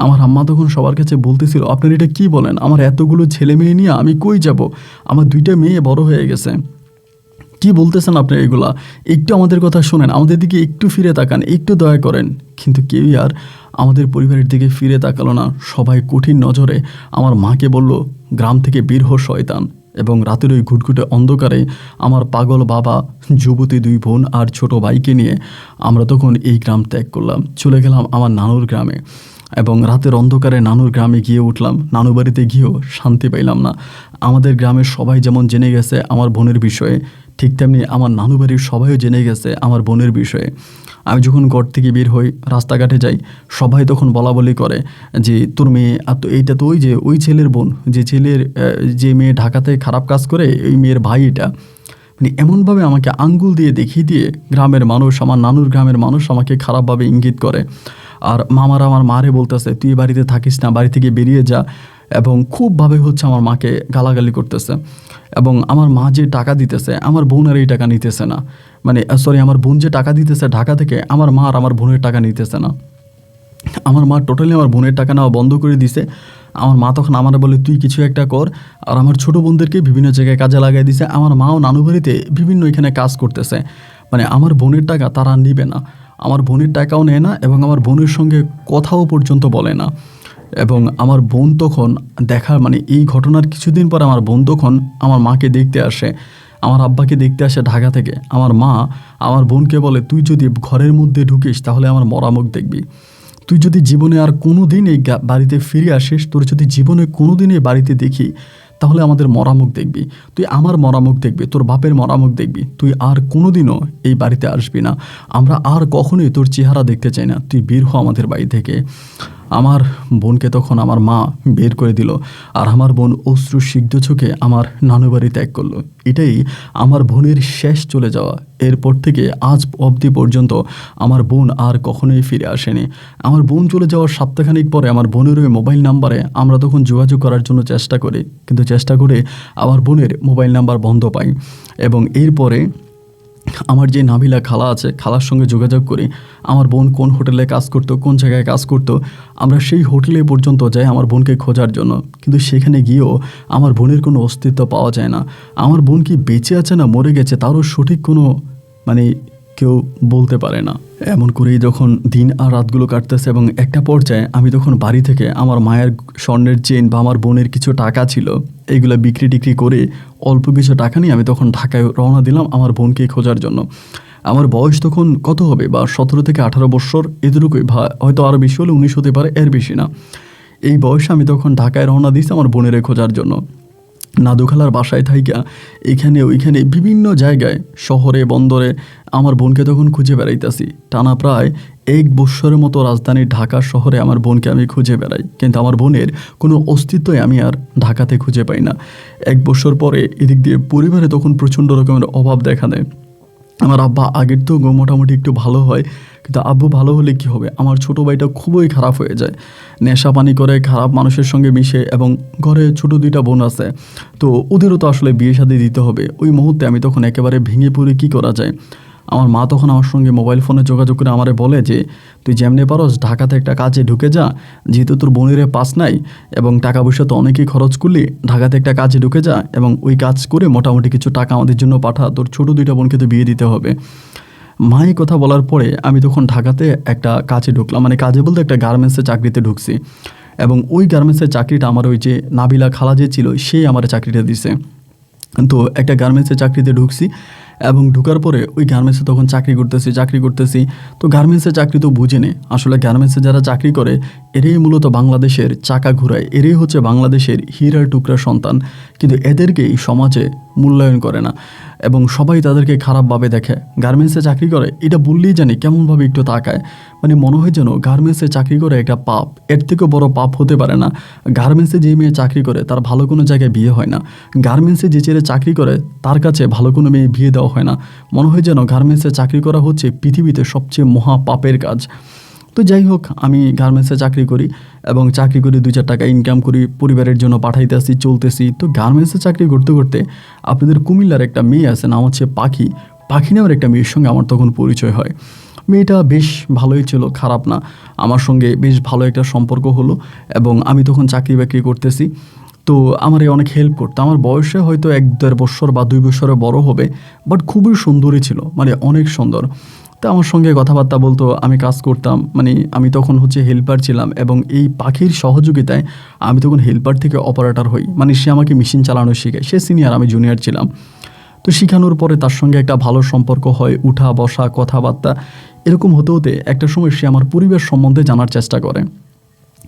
আমার আম্মা তখন সবার কাছে বলতেছিল, আপনারা এটা কি বলেন, আমার এতগুলো ছেলে মেয়ে নিয়ে আমি কই যাব, আমার 2টা মেয়ে বড় হয়ে গেছে, কি বলতেছেন আপনি এগুলা, একটু আমাদের কথা শোনেন, আমাদের দিকে একটু ফিরে তাকান, একটু দয়া করেন। কিন্তু কেউই আর আমাদের পরিবারের দিকে ফিরে তাকালো না। সবাই কঠিন নজরে আমার মাকে বলল, গ্রাম থেকে বের হো শয়তান। এবং রাতের ওই ঘুটঘুটে অন্ধকারে আমার পাগল বাবা, যুবতী 2 বোন আর ছোট ভাইকে নিয়ে আমরা তখন এই গ্রাম ত্যাগ করলাম, চলে গেলাম আমার নানুর গ্রামে। এবং রাতের অন্ধকারে নানুর গ্রামে গিয়ে উঠলাম। নানু বাড়িতে গিয়েও শান্তি পাইলাম না। আমাদের গ্রামের সবাই যেমন জেনে গেছে আমার বোনের বিষয়ে, ঠিক তেমনি আমার নানু বাড়ির সবাইও জেনে গেছে আমার বোনের বিষয়ে। আমি যখন ঘর থেকে বের হই, রাস্তাঘাটে যাই, সবাই তখন বলা বলি করে যে তোর মেয়ে, আর তো এইটা তো ওই যে ওই ছেলের বোন, যে মেয়ে ঢাকাতে খারাপ কাজ করে, ওই মেয়ের ভাই এটা। মানে এমনভাবে আমাকে আঙ্গুল দিয়ে দেখিয়ে দিয়ে গ্রামের মানুষ, আমার নানুর গ্রামের মানুষ আমাকে খারাপভাবে ইঙ্গিত করে। আর মামারা আমার মারে বলতেছে তুই বাড়িতে থাকিস না, বাড়ি থেকে বেরিয়ে যা, এবং খুবভাবে হচ্ছে আমার মাকে গালাগালি করতেছে। এবং আমার মা যে টাকা দিতেছে, আমার বোন আর এই টাকা নিতেছে না, মানে সরি, আমার বোন যে টাকা দিতেছে ঢাকা থেকে, আমার মা আর আমার বোনের টাকা নিতেছে না। আমার মা টোটালি আমার বোনের টাকা নেওয়া বন্ধ করে দিছে। আমার মা তখন আমার বলে তুই কিছু একটা কর, আর আমার ছোটো বোনদেরকে বিভিন্ন জায়গায় কাজে লাগাই দিছে। আমার মাও নানু বাড়িতে বিভিন্ন এখানে কাজ করতেছে, মানে আমার বোনের টাকা তারা নিবে না, আমার বোনের টাকাও নেয় না, এবং আমার বোনের সঙ্গে কথাও পর্যন্ত বলে না। এবং আমার বোন তখন মানে এই ঘটনার কিছুদিন পর আমার বোন তখন আমার মাকে দেখতে আসে, আমার আব্বাকে দেখতে আসে ঢাকা থেকে। আমার মা আমার বোনকে বলে তুই যদি ঘরের মধ্যে ঢুকিস তাহলে আমার মরামুখ দেখবি, তুই যদি জীবনে আর কোনো দিন এই বাড়িতে ফিরে আসিস, তোর যদি জীবনে কোনো দিন এই বাড়িতে দেখি তাহলে আমাদের মরামুখ দেখবি, তুই আমার মরামুখ দেখবি, তোর বাপের মরামুখ দেখবি, তুই আর কোনো দিনও এই বাড়িতে আসবি না, আমরা আর কখনোই তোর চেহারা দেখতে চাই না, তুই বের হ আমাদের বাড়ি থেকে। আমার বোনকে তখন আমার মা বের করে দিল, আর আমার বোন অশ্রু সিগ্ধ চোখে আমার নানু বাড়ি ত্যাগ করলো। এটাই আমার বোনের শেষ চলে যাওয়া। এরপর থেকে আজ অবধি পর্যন্ত আমার বোন আর কখনোই ফিরে আসেনি। আমার বোন চলে যাওয়ার সপ্তাহখানিক পরে আমার বোনের ওই মোবাইল নাম্বারে আমরা তখন যোগাযোগ করার জন্য চেষ্টা করি, কিন্তু চেষ্টা করে আমার বোনের মোবাইল নাম্বার বন্ধ পাই। এবং এরপরে আমার যে নাবিলা খালা আছে, খালার সঙ্গে যোগাযোগ করি, আমার বোন কোন হোটেলে কাজ করতো, কোন জায়গায় কাজ করতো, আমরা সেই হোটেলে পর্যন্ত যাই আমার বোনকে খোঁজার জন্য। কিন্তু সেখানে গিয়েও আমার বোনের কোনো অস্তিত্ব পাওয়া যায় না। আমার বোন কি বেঁচে আছে না মরে গেছে তারও সঠিক কোনো মানে কেউ বলতে পারে না। এমন করেই যখন দিন আর রাতগুলো কাটতেছে, এবং একটা পর্যায়ে আমি তখন বাড়ি থেকে আমার মায়ের স্বর্ণের চেন বা আমার বোনের কিছু টাকা ছিল এইগুলো বিক্রি টিক্রি করে অল্প কিছু টাকা নিয়ে আমি তখন ঢাকায় রওনা দিলাম আমার বোনকে খোঁজার জন্য। আমার বয়স তখন কত হবে, বা 17 থেকে 18 বছর, এতটুকুই, হয়তো আরও বেশি হলে 19 হতে পারে, এর বেশি না। এই বয়সে আমি তখন ঢাকায় রওনা দিয়েছি আমার বোনের খোঁজার জন্য। নাদুখালার বাসায় থাইকা এখানে ওইখানে বিভিন্ন জায়গায়, শহরে বন্দরে আমার বোনকে তখন খুঁজে বেড়াইতেছি। টানা প্রায় 1 বৎসরের মতো রাজধানীর ঢাকা শহরে আমার বোনকে আমি খুঁজে বেড়াই, কিন্তু আমার বোনের কোনো অস্তিত্বই আমি আর ঢাকাতে খুঁজে পাই না। 1 বৎসর পরে এদিক দিয়ে পরিবারে তখন প্রচণ্ড রকমের অভাব দেখা দেয়। আমার আব্বা আগের তো মোটামুটি একটু ভালো হয়, কিন্তু আব্বু ভালো হলে কী হবে, আমার ছোটো ভাইটা খুবই খারাপ হয়ে যায়, নেশা পানি করে, খারাপ মানুষের সঙ্গে মিশে, এবং ঘরে ছোটো 2টা বোন আছে, তো ওদেরও তো আসলে বিয়ে শাদী দিতে হবে। ওই মুহূর্তে আমি তখন একেবারে ভেঙে পড়ে কী করা যায়। আমার মা তখন আমার সঙ্গে মোবাইল ফোনে যোগাযোগ করে আমারে বলে যে তুই যেমনি পারস ঢাকাতে একটা কাজে ঢুকে যা, যেহেতু তোর বোনের পাস নাই এবং টাকা পয়সা তো অনেকেই খরচ করলি, ঢাকাতে একটা কাজে ঢুকে যা এবং ওই কাজ করে মোটামুটি কিছু টাকা আমাদের জন্য পাঠা, তোর ছোটো 2টা বোনকে তো বিয়ে দিতে হবে। মায়ের কথা বলার পরে আমি তখন ঢাকাতে একটা কাজে ঢুকলাম, মানে কাজে বলতে একটা গার্মেন্টসে চাকরিতে ঢুকছি। এবং ওই গার্মেন্টসের চাকরিটা আমার ওই যে নাবিলা খালা যে ছিল সেই আমার চাকরিটা দিছে। তো একটা গার্মেন্টসের চাকরিতে ঢুকছি, এবং ঢোকার পরে ওই গার্মেন্টসে তখন চাকরি করতেছি। তো গার্মেন্টসের চাকরি তো বুঝিনি, আসলে গার্মেন্টসে যারা চাকরি করে এরাই মূলত বাংলাদেশের চাকা ঘুরায়, এরাই হচ্ছে বাংলাদেশের হীরার টুকরা সন্তান, কিন্তু এদেরকেই সমাজে মূল্যায়ন করে না এবং সবাই তাদেরকে খারাপভাবে দেখে। গার্মেন্টসে চাকরি করে এটা বললেই জানি কেমনভাবে একটু তাকায়, মানে মনে হয় যেন গার্মেন্টসে চাকরি করে একটা পাপ, এর থেকেও বড় পাপ হতে পারে না। গার্মেন্টসে যে মেয়ে চাকরি করে তার ভালো কোনো জায়গায় বিয়ে হয় না, গার্মেন্টসে যে ছেলে চাকরি করে তার কাছে ভালো কোনো মেয়ে বিয়ে দেওয়া হয় না। মনে হয় যেন গার্মেন্টসে চাকরি করা হচ্ছে পৃথিবীতে সবচেয়ে মহা পাপের কাজ। তো যাই হোক, আমি গার্মেন্টসে চাকরি করি এবং চাকরি করে 2-4 টাকা ইনকাম করি, পরিবারের জন্য পাঠাইতেছি, চলতেছি। তো গার্মেন্টসে চাকরি করতে করতে আপনাদের কুমিল্লার একটা মেয়ে আছে, নাম হচ্ছে পাখি নামের একটা মেয়ের সঙ্গে আমার তখন পরিচয় হয়। মেয়েটা বেশ ভালোই ছিল, খারাপ না, আমার সঙ্গে বেশ ভালো একটা সম্পর্ক হলো এবং আমি তখন চাকরি বাকরি করতেছি। তো আমার অনেক হেল্প করতো, আমার বয়সে হয়তো 1-1.5 বছর বা 2 বছরে বড় হবে, বাট খুবই সুন্দরী ছিল, মানে অনেক সুন্দর। তো আমার সঙ্গে কথাবার্তা বলতো, আমি কাজ করতাম, মানে আমি তখন হচ্ছে হেল্পার ছিলাম এবং এই পাখির সহযোগিতায় আমি তখন হেল্পার থেকে অপারেটর হই, মানে সে আমাকে মেশিন চালানো শেখায়, সে সিনিয়র, আমি জুনিয়র ছিলাম। তো শেখানোর পরে তার সঙ্গে একটা ভালো সম্পর্ক হয়, উঠা বসা কথাবার্তা এরকম হতে হতে একটা সময় সে আমার পরিবার সম্বন্ধে জানার চেষ্টা করে,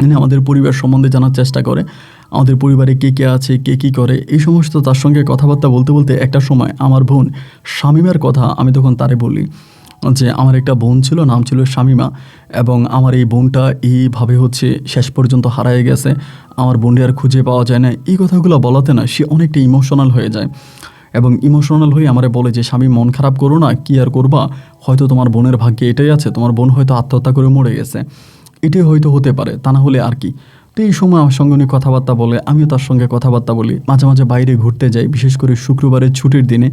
মানে আমাদের পরিবার সম্বন্ধে জানার চেষ্টা করে, আমাদের পরিবারে কে কে আছে, কে কী করে, এই সমস্ত তার সঙ্গে কথাবার্তা বলতে বলতে একটা সময় আমার বোন শামীমের কথা আমি তখন তারে বলি যে আমার একটা বোন ছিল, নাম ছিল শামিমা, এবং আমার এই বোনটা এইভাবে হচ্ছে শেষ পর্যন্ত হারায় গেছে, আমার বোনটি আর খুঁজে পাওয়া যায় না। এই কথাগুলো বলাতে না সে অনেকটা ইমোশনাল হয়ে যায়, এবং ইমোশনাল হয়ে আমারে বলে যে স্বামী মন খারাপ করো না, কি আর করবা, হয়তো তোমার বোনের ভাগ্যে এটাই আছে, তোমার বোন হয়তো আত্মহত্যা করে মরে গেছে, এটাই হয়তো হতে পারে, তা না হলে আর কি। তো এই সময় আমার সঙ্গে উনি কথাবার্তা বলে, আমিও তার সঙ্গে কথাবার্তা বলি, মাঝে মাঝে বাইরে ঘুরতে যাই, বিশেষ করে শুক্রবারের ছুটির দিনে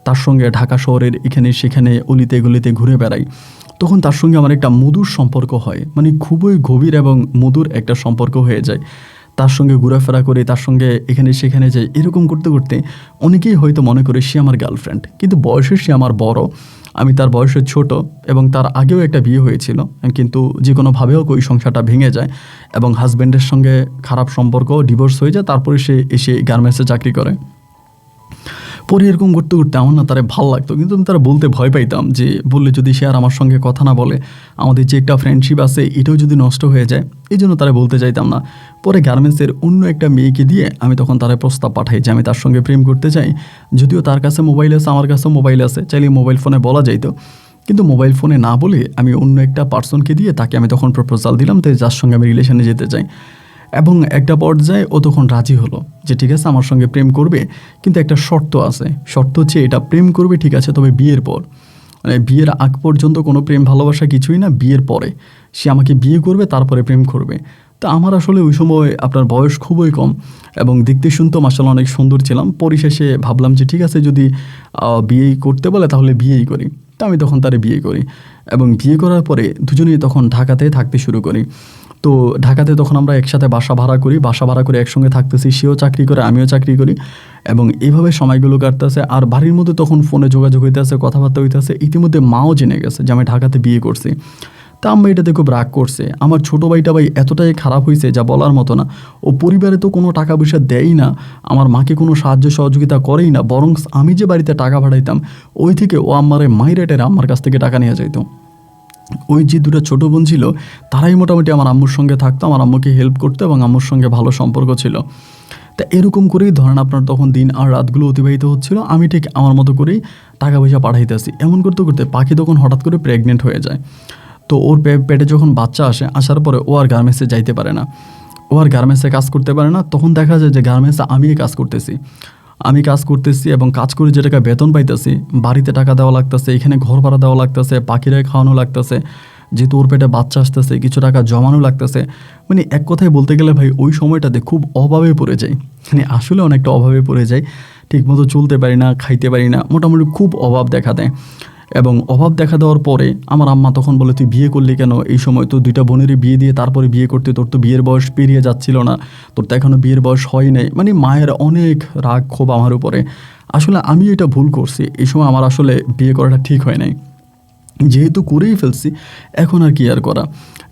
তার সঙ্গে ঢাকা শহরের এখানে সেখানে অলিতে গলিতে ঘুরে বেড়াই। তখন তার সঙ্গে আমার একটা মধুর সম্পর্ক হয়, মানে খুবই গভীর এবং মধুর একটা সম্পর্ক হয়ে যায়। তার সঙ্গে ঘোরাফেরা করে, তার সঙ্গে এখানে সেখানে যাই, এরকম করতে করতে অনেকেই হয়তো মনে করে সে আমার গার্লফ্রেন্ড, কিন্তু বয়সে সে আমার বড়, আমি তার বয়সে ছোট, এবং তার আগেও একটা বিয়ে হয়েছিল, কিন্তু যে কোনোভাবেও ওই সংসারটা ভেঙে যায় এবং হাজব্যান্ডের সঙ্গে খারাপ সম্পর্ক, ডিভোর্স হয়ে যায়, তারপরে সে এসে গার্মেন্টসে চাকরি করে। পরে এরকম করতে করতে আমার না তারা ভালো লাগতো, কিন্তু আমি তারা বলতে ভয় পাইতাম যে বললে যদি সে আর আমার সঙ্গে কথা না বলে, আমাদের যে একটা ফ্রেন্ডশিপ আছে এটাও যদি নষ্ট হয়ে যায়, এই জন্য তারা বলতে চাইতাম না। পরে গার্মেন্টসের অন্য একটা মেয়েকে দিয়ে আমি তখন তারা প্রস্তাব পাঠাই যে আমি তার সঙ্গে প্রেম করতে চাই। যদিও তার কাছে মোবাইল আছে, আমার কাছেও মোবাইল আছে, চাইলে মোবাইল ফোনে বলা যাইতো, কিন্তু মোবাইল ফোনে না বলে আমি অন্য একটা পার্সনকে দিয়ে তাকে আমি তখন প্রপোজাল দিলাম তো যার সঙ্গে আমি রিলেশনে যেতে চাই। এবং একটা পর্যায়ে ও তখন রাজি হলো যে ঠিক আছে আমার সঙ্গে প্রেম করবে, কিন্তু একটা শর্ত আছে, শর্ত হচ্ছে এটা প্রেম করবে ঠিক আছে, তবে বিয়ের পর, মানে বিয়ের আগ পর্যন্ত কোনো প্রেম ভালোবাসা কিছুই না, বিয়ের পরে সে আমাকে বিয়ে করবে, তারপরে প্রেম করবে। তো আমার আসলে ওই সময় আপনার বয়স খুবই কম এবং দেখতে শুনতেও মাশাআল্লাহ অনেক সুন্দর ছিলাম। পরিশেষে ভাবলাম যে ঠিক আছে যদি বিয়েই করতে বলে তাহলে বিয়েই করি। তো আমি তখন তারে বিয়ে করি, এবং বিয়ে করার পরে দুজনেই তখন ঢাকাতে থাকতে শুরু করি। তো ঢাকাতে তখন আমরা একসাথে বাসা ভাড়া করি, বাসা ভাড়া করে একসঙ্গে থাকতেছি, সেও চাকরি করে আমিও চাকরি করি, এবং এইভাবে সময়গুলো কাটতেছে। আর বাড়ির মধ্যে তখন ফোনে যোগাযোগ হইতেছে, কথাবার্তা হইতেছে। ইতিমধ্যে মাও জেনে গেছে যে আমি ঢাকাতে বিয়ে করছি। তা আম্মা এটাতে খুব রাগ করছে। আমার ছোটো ভাইটা ভাই এতটাই খারাপ হয়েছে যা বলার মতো না। ও পরিবারে তো কোনো টাকা পয়সা দেয়ই না, আমার মাকে কোনো সাহায্য সহযোগিতা করেই না, বরং আমি যে বাড়িতে টাকা পাঠাইতাম ওই থেকে ও আমারে মাইরেটের আমার কাছ থেকে টাকা নিয়ে যাইতো। ওই যে দুটো ছোটো বোন ছিল তারাই মোটামুটি আমার আম্মুর সঙ্গে থাকতো, আমার আম্মুকে হেল্প করতো এবং আম্মুর সঙ্গে ভালো সম্পর্ক ছিল। তা এরকম করেই ধরেন আপনার তখন দিন আর রাতগুলো অতিবাহিত হচ্ছিল, আমি ঠিক আমার মতো করেই টাকা পয়সা পাঠাইতেছি। এমন করতে করতে পাখি তখন হঠাৎ করে প্রেগনেন্ট হয়ে যায়। তো ওর পেটে যখন বাচ্চা আসে, আসার পরে ও আর গার্মেন্টসে যাইতে পারে না, ও আর গার্মেন্টসে কাজ করতে পারে না। তখন দেখা যায় যে গার্মেন্টসে আমিই কাজ করতেছি, আমি কাজ করতেছি এবং কাজ করে যে টাকা বেতন পাইতেছি, বাড়িতে টাকা দেওয়া লাগতেছে, এখানে ঘর ভাড়া দেওয়া লাগতেছে, পাখিরাই খাওয়ানো লাগতেছে, যেহেতু ওর পেটে বাচ্চা আসতেছে কিছু টাকা জমানো লাগতেছে। মানে এক কথায় বলতে গেলে ভাই ওই সময়টাতে খুব অভাবে পড়ে যাই, মানে আসলে অনেকটা অভাবে পড়ে যাই, ঠিকমতো চলতে পারি না, খাইতে পারি না, মোটামুটি খুব অভাব দেখা দেয়। এবং অভাব দেখা দেওয়ার পরে আমার আম্মা তখন বলে তুই বিয়ে করলি কেন, এই সময় তো দুইটা বোনেরই বিয়ে দিয়ে তারপরে বিয়ে করতে, তোর তো বিয়ের বয়স পেরিয়ে যাচ্ছিল না, তোর তো এখনও বিয়ের বয়স হয় নাই। মানে মায়ের অনেক রাগ ক্ষোভ আমার উপরে। আসলে আমি এটা ভুল করছি, এই সময় আমার আসলে বিয়ে করাটা ঠিক হয় নাই, যেহেতু করেই ফেলছি এখন আর কি আর করা।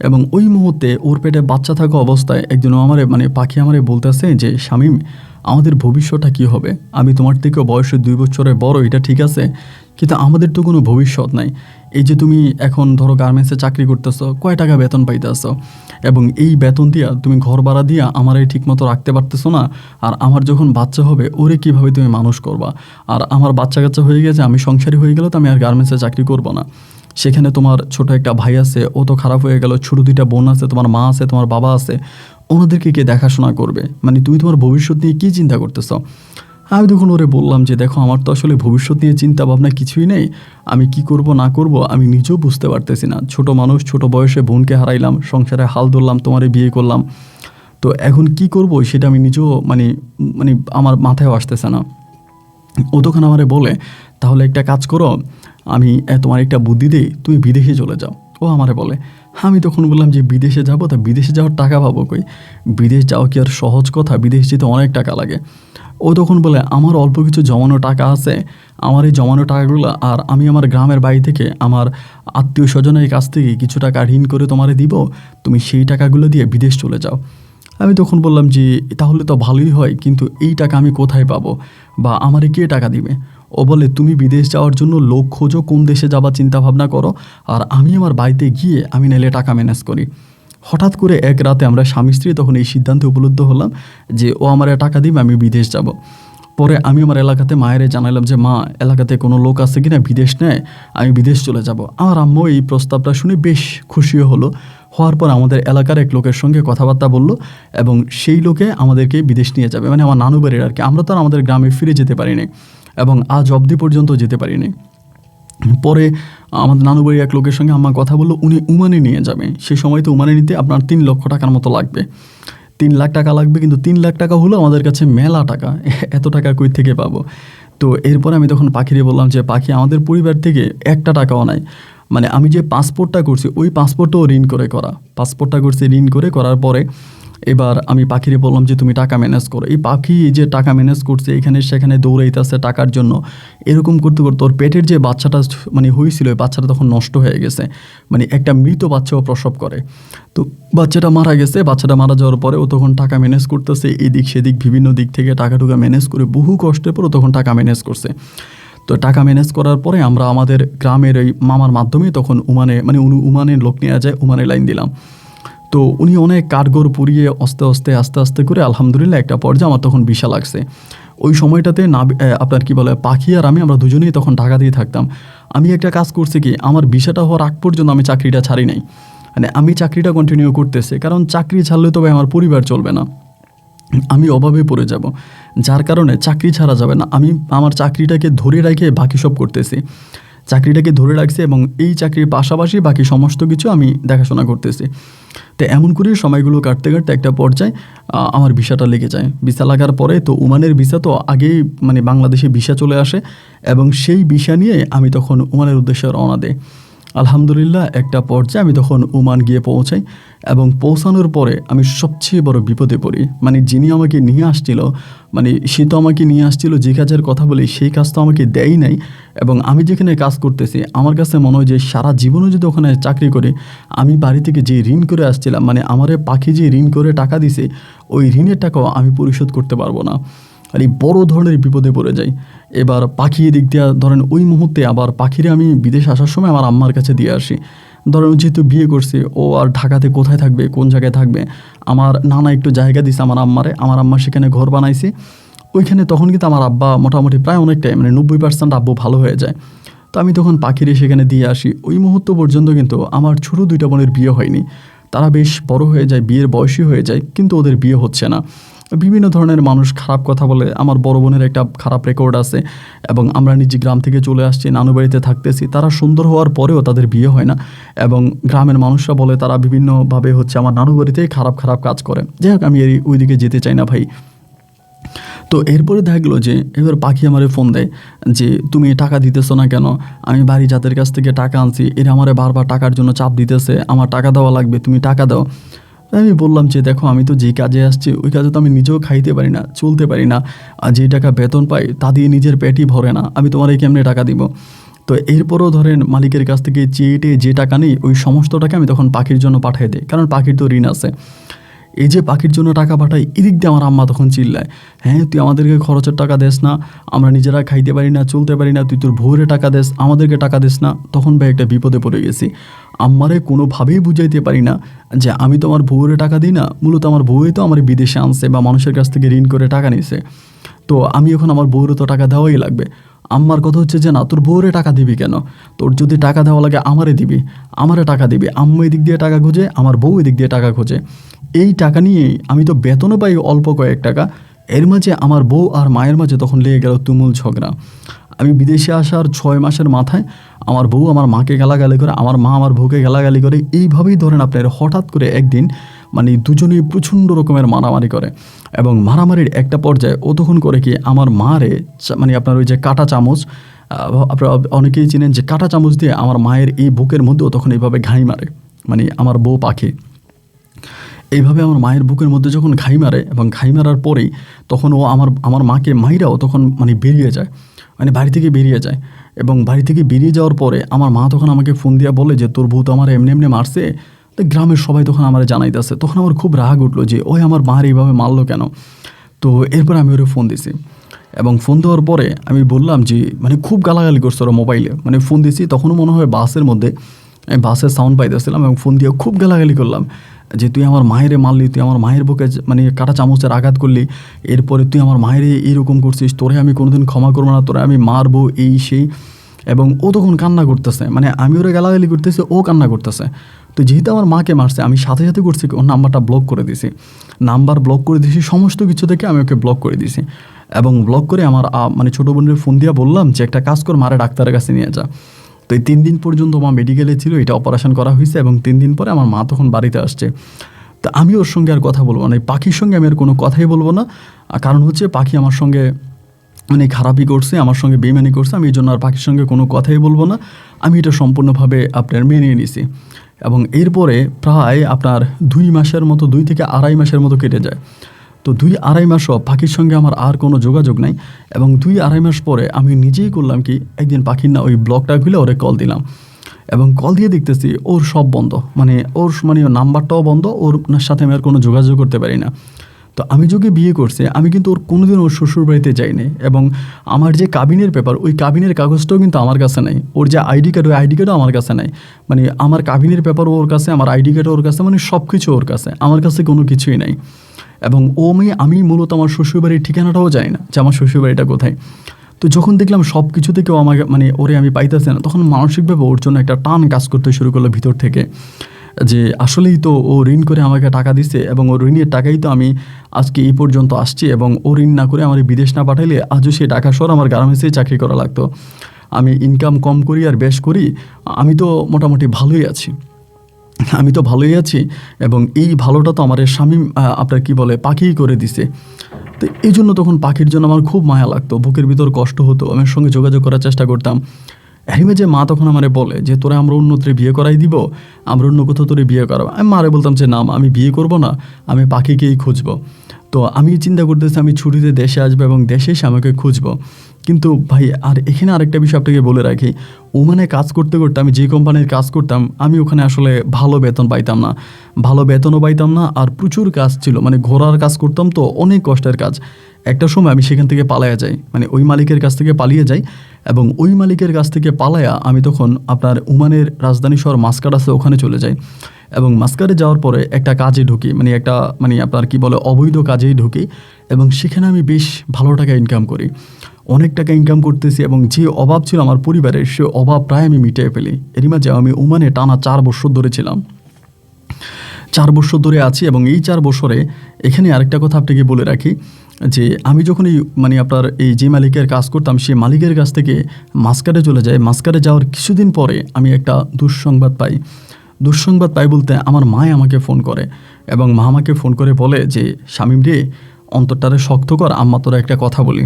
এবং ওই মুহূর্তে ওর পেটে বাচ্চা থাকা অবস্থায় একজন আমারে মানে পাখি আমারে বলতেছে যে শামীম আমাদের ভবিষ্যৎটা কী হবে, আমি তোমার থেকেও বয়সে 2 বছরের বড়, এটা ঠিক আছে, কিন্তু আমাদের তো কোনো ভবিষ্যৎ নাই। এই যে তুমি এখন ধরো গার্মেন্টসে চাকরি করতেছো, কয় টাকা বেতন পাইতেছো, এবং এই বেতন দিয়া তুমি ঘর ভাড়া দিয়া আমারে ঠিকমতো রাখতে পারতেছো না, আর আমার যখন বাচ্চা হবে ওরে কীভাবে তুমি মানুষ করবা, আর আমার বাচ্চা কাচ্চা হয়ে গেছে, আমি সংসারী হয়ে গেলে তো আমি আর গার্মেন্টসে চাকরি করবো না, সেখানে তোমার ছোট একটা ভাই আছে ও তো খারাপ হয়ে গেল, ছোটো 2টা বোন আছে, তোমার মা আছে, তোমার বাবা আছে, ওনাদেরকে কে দেখাশোনা করবে, মানে তুমি তোমার ভবিষ্যৎ নিয়ে কী চিন্তা করতেছো। আমি তখন ওরে বললাম যে দেখো আমার তো আসলে ভবিষ্যৎ নিয়ে চিন্তা ভাবনা কিছুই নেই, আমি কি করব না করব আমি নিজেও বুঝতে পারতেছি না, ছোট মানুষ, ছোট বয়সে বোনকে হারাইলাম, সংসারে হাল ধরলাম, তোমারে বিয়ে করলাম, তো এখন কি করব সেটা আমি নিজেও মানে মানে আমার মাথায়ও আসতেছে না। ও তখন আমারে বলে তাহলে একটা কাজ করো, আমি তোমার একটা বুদ্ধি দিই, তুমি বিদেশে চলে যাও। ও আমারে বলে, আমি তখন বললাম যে বিদেশে যাবো, তা বিদেশে যাওয়ার টাকা পাবো কই, বিদেশ যাওয়া কি আর সহজ কথা, বিদেশ যেতে অনেক টাকা লাগে। ও তখন বলে আমার অল্প কিছু জমানো টাকা আছে, আমার এই জমানো টাকাগুলো আর আমি আমার গ্রামের বাড়ি থেকে আমার আত্মীয় স্বজনের কাছ থেকে কিছু টাকা ঋণ করে তোমারে দিব, তুমি সেই টাকাগুলো দিয়ে বিদেশ চলে যাও। আমি তখন বললাম যে তাহলে তো ভালোই হয়, কিন্তু এই টাকা আমি কোথায় পাবো বা আমারে কে টাকা দিবে। ও বলে তুমি বিদেশ যাওয়ার জন্য লোক খোঁজো, কোন দেশে যাবার চিন্তা ভাবনা করো, আর আমি আমার বাড়িতে গিয়ে আমি নাইলে টাকা ম্যানেজ করি। হঠাৎ করে এক রাতে আমরা স্বামী স্ত্রী তখন এই সিদ্ধান্তে উপলব্ধ হলাম যে ও আমার টাকা দিবে, আমি বিদেশ যাব। পরে আমি আমার এলাকাতে মায়েরে জানালাম যে মা, এলাকাতে কোনো লোক আছে কিনা বিদেশ নেয়, আমি বিদেশ চলে যাব। আমার আম্মু এই প্রস্তাবটা শুনে বেশ খুশিও হলো। হওয়ার পর আমাদের এলাকার এক লোকের সঙ্গে কথাবার্তা বললো এবং সেই লোকে আমাদেরকে বিদেশ নিয়ে যাবে, মানে আমার নানু বাড়ির আর কি। আমরা তো আর আমাদের গ্রামে ফিরে যেতে পারিনি এবং আজ অবধি পর্যন্ত যেতে পারিনি। পরে আমাদের নানু বাড়ির এক লোকের সঙ্গে আম্মা কথা বললো, উনি ওমানে নিয়ে যাবে। সেই সময় তো ওমানে নিতে আপনার 3 লক্ষ টাকার মতো লাগবে, 3 লাখ টাকা লাগবে। কিন্তু 3 লাখ টাকা হলো আমাদের কাছে মেলা টাকা, এত টাকা কই থেকে পাবো? তো এরপরে আমি তখন পাখিরে বললাম যে পাখি, আমাদের পরিবার থেকে একটা টাকাও নাই, মানে আমি যে পাসপোর্টটা করছি ওই পাসপোর্টটাও ঋণ করে করা, পাসপোর্টটা করছি ঋণ করে করার পরে এবার আমি পাখিরে বললাম যে তুমি টাকা ম্যানেজ করো। এই পাখি যে টাকা ম্যানেজ করছে, এখানে সেখানে দৌড়াইতেছে টাকার জন্য, এরকম করতে করতে ওর পেটের যে বাচ্চাটা মানে হয়েছিল ওই বাচ্চাটা তখন নষ্ট হয়ে গেছে, মানে একটা মৃত বাচ্চাও প্রসব করে। তো বাচ্চাটা মারা গেছে। বাচ্চাটা মারা যাওয়ার পরে ও তখন টাকা ম্যানেজ করতেছে, এদিক সেদিক বিভিন্ন দিক থেকে টাকা টুকা ম্যানেজ করে বহু কষ্টের পর ও তখন টাকা ম্যানেজ করছে। তো টাকা ম্যানেজ করার পরে আমরা আমাদের গ্রামের ওই মামার মাধ্যমে তখন ওমানে, মানে উনি ওমানের লোক নিয়ে যায়, ওমানে লাইন দিলাম। তো উনি অনেক কাঠগড় পুড়িয়ে আস্তে আস্তে করে আলহামদুলিল্লাহ একটা পর্যায়ে আমার তখন ভিসা লাগছে। ওই সময়টাতে আপনার কি বলে পাখি আর আমরা দুজনেই তখন ঢাকা দিয়ে থাকতাম। আমি একটা কাজ করছি কি, আমার ভিসাটা হওয়ার আগ পর্যন্ত আমি চাকরিটা ছাড়ি নাই, মানে আমি চাকরিটা কন্টিনিউ করতেছি, কারণ চাকরি ছাড়লে তবে আমার পরিবার চলবে না, আমি অভাবে পড়ে যাব। যার কারণে চাকরি ছাড়া যাবে না, আমি আমার চাকরিটাকে ধরে রেখে বাকি সব করতেছি, চাকরিটাকে ধরে রাখছি এবং এই চাকরির পাশাপাশি বাকি সমস্ত কিছু আমি দেখাশোনা করতেছি। তো এমন করে সময়গুলো কাটতে কাটতে একটা পর্যায়ে আমার ভিসাটা লেগে যায়। ভিসা লাগার পরে তো ওমানের ভিসা তো আগেই মানে বাংলাদেশে ভিসা চলে আসে এবং সেই ভিসা নিয়ে আমি তখন ওমানের উদ্দেশ্যে রওনা দেই। আলহামদুলিল্লাহ একটা পর্যায়ে আমি তখন ওমান গিয়ে পৌঁছাই এবং পৌঁছানোর পরে আমি সবচেয়ে বড় বিপদে পড়ি। মানে যিনি আমাকে নিয়ে আসছিল, মানে সে তো আমাকে নিয়ে আসছিল যে কাজের কথা বলি সেই কাজ তো আমাকে দেয়ই নাই। এবং আমি যেখানে কাজ করতেছি আমার কাছে মনে হয় যে সারা জীবনও যদি ওখানে চাকরি করি, আমি বাড়ি থেকে যে ঋণ করে আসছিলাম, মানে আমারে পাখি যে ঋণ করে টাকা দিছে ওই ঋণের টাকাও আমি পরিশোধ করতে পারবো না। আর এই বড় ধরনের বিপদে পড়ে যাই। এবার পাখি দিক দিয়ে ধরেন ওই মুহূর্তে আবার পাখিরে আমি বিদেশ আসার সময় আমার আম্মার কাছে দিয়ে আসি। ধরেন যেহেতু বিয়ে করছি, ও আর ঢাকাতে কোথায় থাকবে, কোন জায়গায় থাকবে, আমার নানা একটু জায়গা দিছে আমার আম্মারে, আমার আম্মা সেখানে ঘর বানাইছে ওইখানে। তখন কিন্তু আমার আব্বা মোটামুটি প্রায় অনেকটাই, মানে 90% আব্বু ভালো হয়ে যায়। তো আমি তখন পাখিরে সেখানে দিয়ে আসি। ওই মুহূর্ত পর্যন্ত কিন্তু আমার ছোটো 2টা বোনের বিয়ে হয়নি, তারা বেশ বড় হয়ে যায়, বিয়ের বয়সী হয়ে যায়, কিন্তু ওদের বিয়ে হচ্ছে না। বিভিন্ন ধরনের মানুষ খারাপ কথা বলে। আমার বড় বোনের একটা খারাপ রেকর্ড আছে এবং আমরা নিজে গ্রাম থেকে চলে আসছি, নানু বাড়িতে থাকতেছি, তারা সুন্দর হওয়ার পরেও তাদের বিয়ে হয় না এবং গ্রামের মানুষরা বলে তারা বিভিন্নভাবে হচ্ছে আমার নানু বাড়িতেই খারাপ খারাপ কাজ করে। যাই হোক, আমি ওইদিকে যেতে চাই না ভাই। তো এরপরে দেখা গেলো যে এবার পাখি আমারে ফোন দেয় যে তুমি টাকা দিতেছো না কেন, আমি বাড়ি যাদের কাছ থেকে টাকা আনছি এরা আমারে বারবার টাকার জন্য চাপ দিতেছে, আমার টাকা দেওয়া লাগবে, তুমি টাকা দাও। আমি বললাম যে দেখো, আমি তো যেই কাজে আসছি ওই কাজে তো আমি নিজেও খাইতে পারি না, চলতে পারি না, আর যেই টাকা বেতন পাই তা দিয়ে নিজের পেটই ভরে না, আমি তোমার এই কেমনে টাকা দিব। তো এরপরও ধরেন মালিকের কাছ থেকে চেয়ে যে টাকা নেই ওই সমস্ত টাকা আমি তখন পাখির জন্য পাঠিয়ে দিই, কারণ পাখির তো ঋণ আছে। এই যে পাখির জন্য টাকা পাঠাই, এদিক দিয়ে আমার আম্মা তখন চিল্লায়, হ্যাঁ তুই আমাদেরকে খরচের টাকা দেস না, আমরা নিজেরা খাইতে পারি না, চলতে পারি না, তুই তোর বউরে টাকা দেস, আমাদেরকে টাকা দেস না। তখন ভাই একটা বিপদে পড়ে গেছি। আম্মারে কোনোভাবেই বুঝাইতে পারি না যে আমি তো আমার বউরে টাকা দিই না, মূলত আমার বউই তো আমার বিদেশে আনছে বা মানুষের কাছ থেকে ঋণ করে টাকা নিছে, তো আমি এখন আমার বউরে তো টাকা দেওয়াই লাগবে। আম্মার কথা হচ্ছে যে না, তোর বউরে টাকা দিবি কেন, তোর যদি টাকা দেওয়া লাগে আমারে দিবি, আমারে টাকা দিবি। আম্মা এদিক দিয়ে টাকা খোঁজে, আমার বউ এদিক দিয়ে টাকা খোঁজে। এই টাকা নিয়ে আমি তো বেতনও পাই অল্প কয়েক টাকা, এর মাঝে আমার বউ আর মায়ের মাঝে তখন লেগে গেল তুমুল ঝগড়া। আমি বিদেশে আসার 6 মাসের মাথায় আমার বউ আমার মাকে গালাগালি করে, আমার মা আমার বউকে গালাগালি করে। এইভাবেই ধরেন আপনার হঠাৎ করে একদিন মানে দুজনেই প্রচণ্ড রকমের মারামারি করে এবং মারামারির একটা পর্যায়ে ও তখন করে কি আমার মারে মানে আপনার ওই যে কাঁটা চামচ, আপনারা অনেকেই চিনেন যে কাঁটা চামচ দিয়ে আমার মায়ের এই বুকের মধ্যেও তখন এইভাবে ঘাই মারে, মানে আমার বউ পাখি এইভাবে আমার মায়ের বুকের মধ্যে যখন ঘাই মারে এবং ঘাই মারার পরেই তখন ও আমার মাকে মাইরাও তখন মানে বেরিয়ে যায়, মানে বাড়ি থেকে বেরিয়ে যায়। এবং বাড়ি থেকে বেরিয়ে যাওয়ার পরে আমার মা তখন আমাকে ফোন দিয়ে বলে যে তোর বউ তো আমার এমনি এমনি মারছে। তো গ্রামের সবাই তখন আমার জানাইতেছে, তখন আমার খুব রাগ উঠলো যে ওই আমার মার এইভাবে মারলো কেন। তো এরপর আমি ওরে ফোন দিছি এবং ফোন দেওয়ার পরে আমি বললাম যে মানে খুব গালাগালি করছে ওরা মোবাইলে, মানে ফোন দিছি তখনও মনে হয় বাসের মধ্যে, আমি বাসের সাউন্ড পাইতেছিলাম এবং ফোন দিয়ে খুব গালাগালি করলাম যে তুই আমার মায়েরে মারলি, তুই আমার মায়ের বুকে মানে কাঁটা চামচের আঘাত করলি, এরপরে তুই আমার মায়েরে এইরকম করছিস, তোরে আমি কোনোদিন ক্ষমা করবো না, তোরে আমি মারবো, এই সেই। এবং ও তখন কান্না করতেছে, মানে আমি ওরা গালাগালি করতেছি, ও কান্না করতেছে। তো যেহেতু আমার মাকে মারছে, আমি সাথে সাথে করছি ওর নাম্বারটা ব্লক করে দিছি, নাম্বার ব্লক করে দিয়েছি, সমস্ত কিছু থেকে আমি ওকে ব্লক করে দিয়েছি। এবং ব্লক করে আমার মানে ছোটো বোনের ফোন দিয়ে বললাম যে একটা কাজ কর, মারে ডাক্তারের কাছে নিয়ে যা। তো এই 3 দিন পর্যন্ত মা মেডিকেলে ছিল, এটা অপারেশন করা হয়েছে, এবং 3 দিন পরে আমার মা তখন বাড়িতে আসছে। তো আমি ওর সঙ্গে আর কথা বলবো না, এই পাখির সঙ্গে আমি আর কোনো কথাই বলবো না। কারণ হচ্ছে পাখি আমার সঙ্গে মানে খারাপই করছে, আমার সঙ্গে বেইমানি করছে, আমি এই জন্য আর পাখির সঙ্গে কোনো কথাই বলবো না। আমি এটা সম্পূর্ণভাবে আপনার মেনে নিয়েছি। এবং এরপরে প্রায় আপনার 2 মাসের মতো, 2 থেকে আড়াই মাসের মতো কেটে যায়। তো 2-2.5 মাসও পাখির সঙ্গে আমার আর কোনো যোগাযোগ নাই। এবং 2-2.5 মাস পরে আমি নিজেই করলাম কি, একদিন পাখির না ওই ব্লগটা খুলে ওরে কল দিলাম, এবং কল দিয়ে দেখতেছি ওর সব বন্ধ, মানে ওর নাম্বারটাও বন্ধ, ওর সাথে আমি আর কোনো যোগাযোগ করতে পারি না। তো আমি যোগে বিয়ে করছে, আমি কিন্তু ওর কোনোদিন ওর শ্বশুর বাড়িতে যাইনি। এবং আমার যে কাবিনের পেপার, ওই কাবিনের কাগজটাও কিন্তু আমার কাছে নাই। ওর যে আইডি কার্ড, ওই আইডি কার্ডও আমার কাছে নাই। মানে আমার কাবিনের পেপারও ওর কাছে, আমার আইডি কার্ডও ওর কাছে, মানে সব কিছু ওর কাছে, আমার কাছে কোনো কিছুই নাই। এবং আমি মূলত আমার শ্বশুরবাড়ির ঠিকানাটাও জানি না যে আমার শ্বশুরবাড়িটা কোথায়। তো যখন দেখলাম সব কিছু থেকেও আমাকে মানে ওরে আমি পাইতেছি না, তখন মানসিকভাবে ওর জন্য একটা টান কাজ করতে শুরু করলো ভিতর থেকে, যে আসলেই তো ও ঋণ করে আমাকে টাকা দিচ্ছে, এবং ও ঋণের টাকাই তো আমি আজকে এই পর্যন্ত আসছি। এবং ও ঋণ না করে আমার বিদেশ না পাঠাইলে আজও সেই টাকা সর আমার গার্মেন্টসেই চাকরি করা লাগতো। আমি ইনকাম কম করি আর বেশ করি, আমি তো মোটামুটি ভালোই আছি, এবং এই ভালোটা তো আমার স্বামী আপনার কি বলে পাখিই করে দিছে। তো এই জন্য তখন পাখির জন্য আমার খুব মায়া লাগতো, বুকের ভিতর কষ্ট হতো, আমি ওর সঙ্গে যোগাযোগ করার চেষ্টা করতাম। এরিমে যে মা তখন আমারে বলে যে তোরা আমরা অন্যত্রে বিয়ে করাই দিব, আমরা অন্য কোথাও তোরে বিয়ে করাবো। আমি মারে বলতাম যে না মা, আমি বিয়ে করব না, আমি পাখিকেই খুঁজবো। তো আমি চিন্তা করতেছি আমি ছুটিতে দেশে আসবো এবং দেশে এসে আমাকে খুঁজবো। কিন্তু ভাই আর এখানে আরেকটা বিষয় আপনাকে বলে রাখি, ওমানে কাজ করতে করতে আমি যে কোম্পানির কাজ করতাম, আমি ওখানে আসলে ভালো বেতন পাইতাম না, ভালো বেতনও পাইতাম না, আর প্রচুর কাজ ছিল, মানে ঘোরার কাজ করতাম, তো অনেক কষ্টের কাজ। একটা সময় আমি সেখান থেকে পালায়া যাই, মানে ওই মালিকের কাছ থেকে পালিয়ে যাই। এবং ওই মালিকের কাছ থেকে পালায়া আমি তখন আপনার ওমানের রাজধানী শহর মাস্কাট আছে, ওখানে চলে যাই। এবং মাস্কাটে যাওয়ার পরে একটা কাজে ঢুকি, মানে একটা মানে আপনার কি বলে অবৈধ কাজেই ঢুকি। এবং সেখানে আমি বেশ ভালো টাকা ইনকাম করি, অনেক টাকা ইনকাম করতেছি। এবং যে অভাব ছিল আমার পরিবারের, সে অভাব প্রায় আমি মিটিয়ে ফেলি। এরই মাঝে আমি ওমানে টানা 4 বছর ধরে ছিলাম, 4 বছর ধরে আছি। এবং এই 4 বছরে এখানে আরেকটা কথা আপনাকে বলে রাখি, যে আমি যখন এই মানে আপনার এই যে মালিকের কাজ করতাম, সেই মালিকের কাছ থেকে মাস্কাটে চলে যাই। মাস্কাটে যাওয়ার কিছুদিন পরে আমি একটা দুঃসংবাদ পাই বলতে আমার মা আমাকে ফোন করে, এবং মা আমাকে ফোন করে বলে যে শামীম রে, অন্তরটারে শক্ত কর, আম্মা তোরা একটা কথা বলি।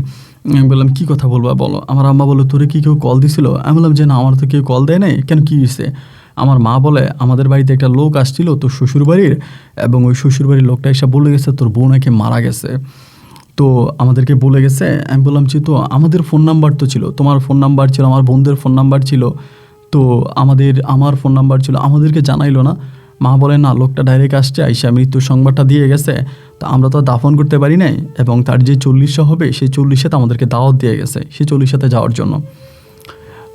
আমি বললাম কী কথা বলবা বলো। আমার আম্মা বললো তোরে কি কেউ কল দিছিল? আমি বললাম যে না, আমার তো কেউ কল দেয় নাই, কেন কী হয়েছে? আমার মা বলে আমাদের বাড়িতে একটা লোক আসছিল তোর শ্বশুরবাড়ির, এবং ওই শ্বশুরবাড়ির লোকটা এসে বলে গেছে তোর বউ নাকি মারা গেছে, তো আমাদেরকে বলে গেছে। আমি বললাম যে তো আমাদের ফোন নাম্বার তো ছিল, তোমার ফোন নাম্বার ছিল, আমার বোনদের ফোন নাম্বার ছিল, তো আমার ফোন নাম্বার ছিল, আমাদেরকে জানাইলো না। মা বলে না, লোকটা ডাইরেক্ট আসছে, আইসা মৃত্যুর সংবাদটা দিয়ে গেছে, তো আমরা তো দাফন করতে পারি নাই, এবং তার যে 40 হবে সেই 40 আমাদেরকে দাওয়াত দিয়ে গেছে সেই 40 যাওয়ার জন্য।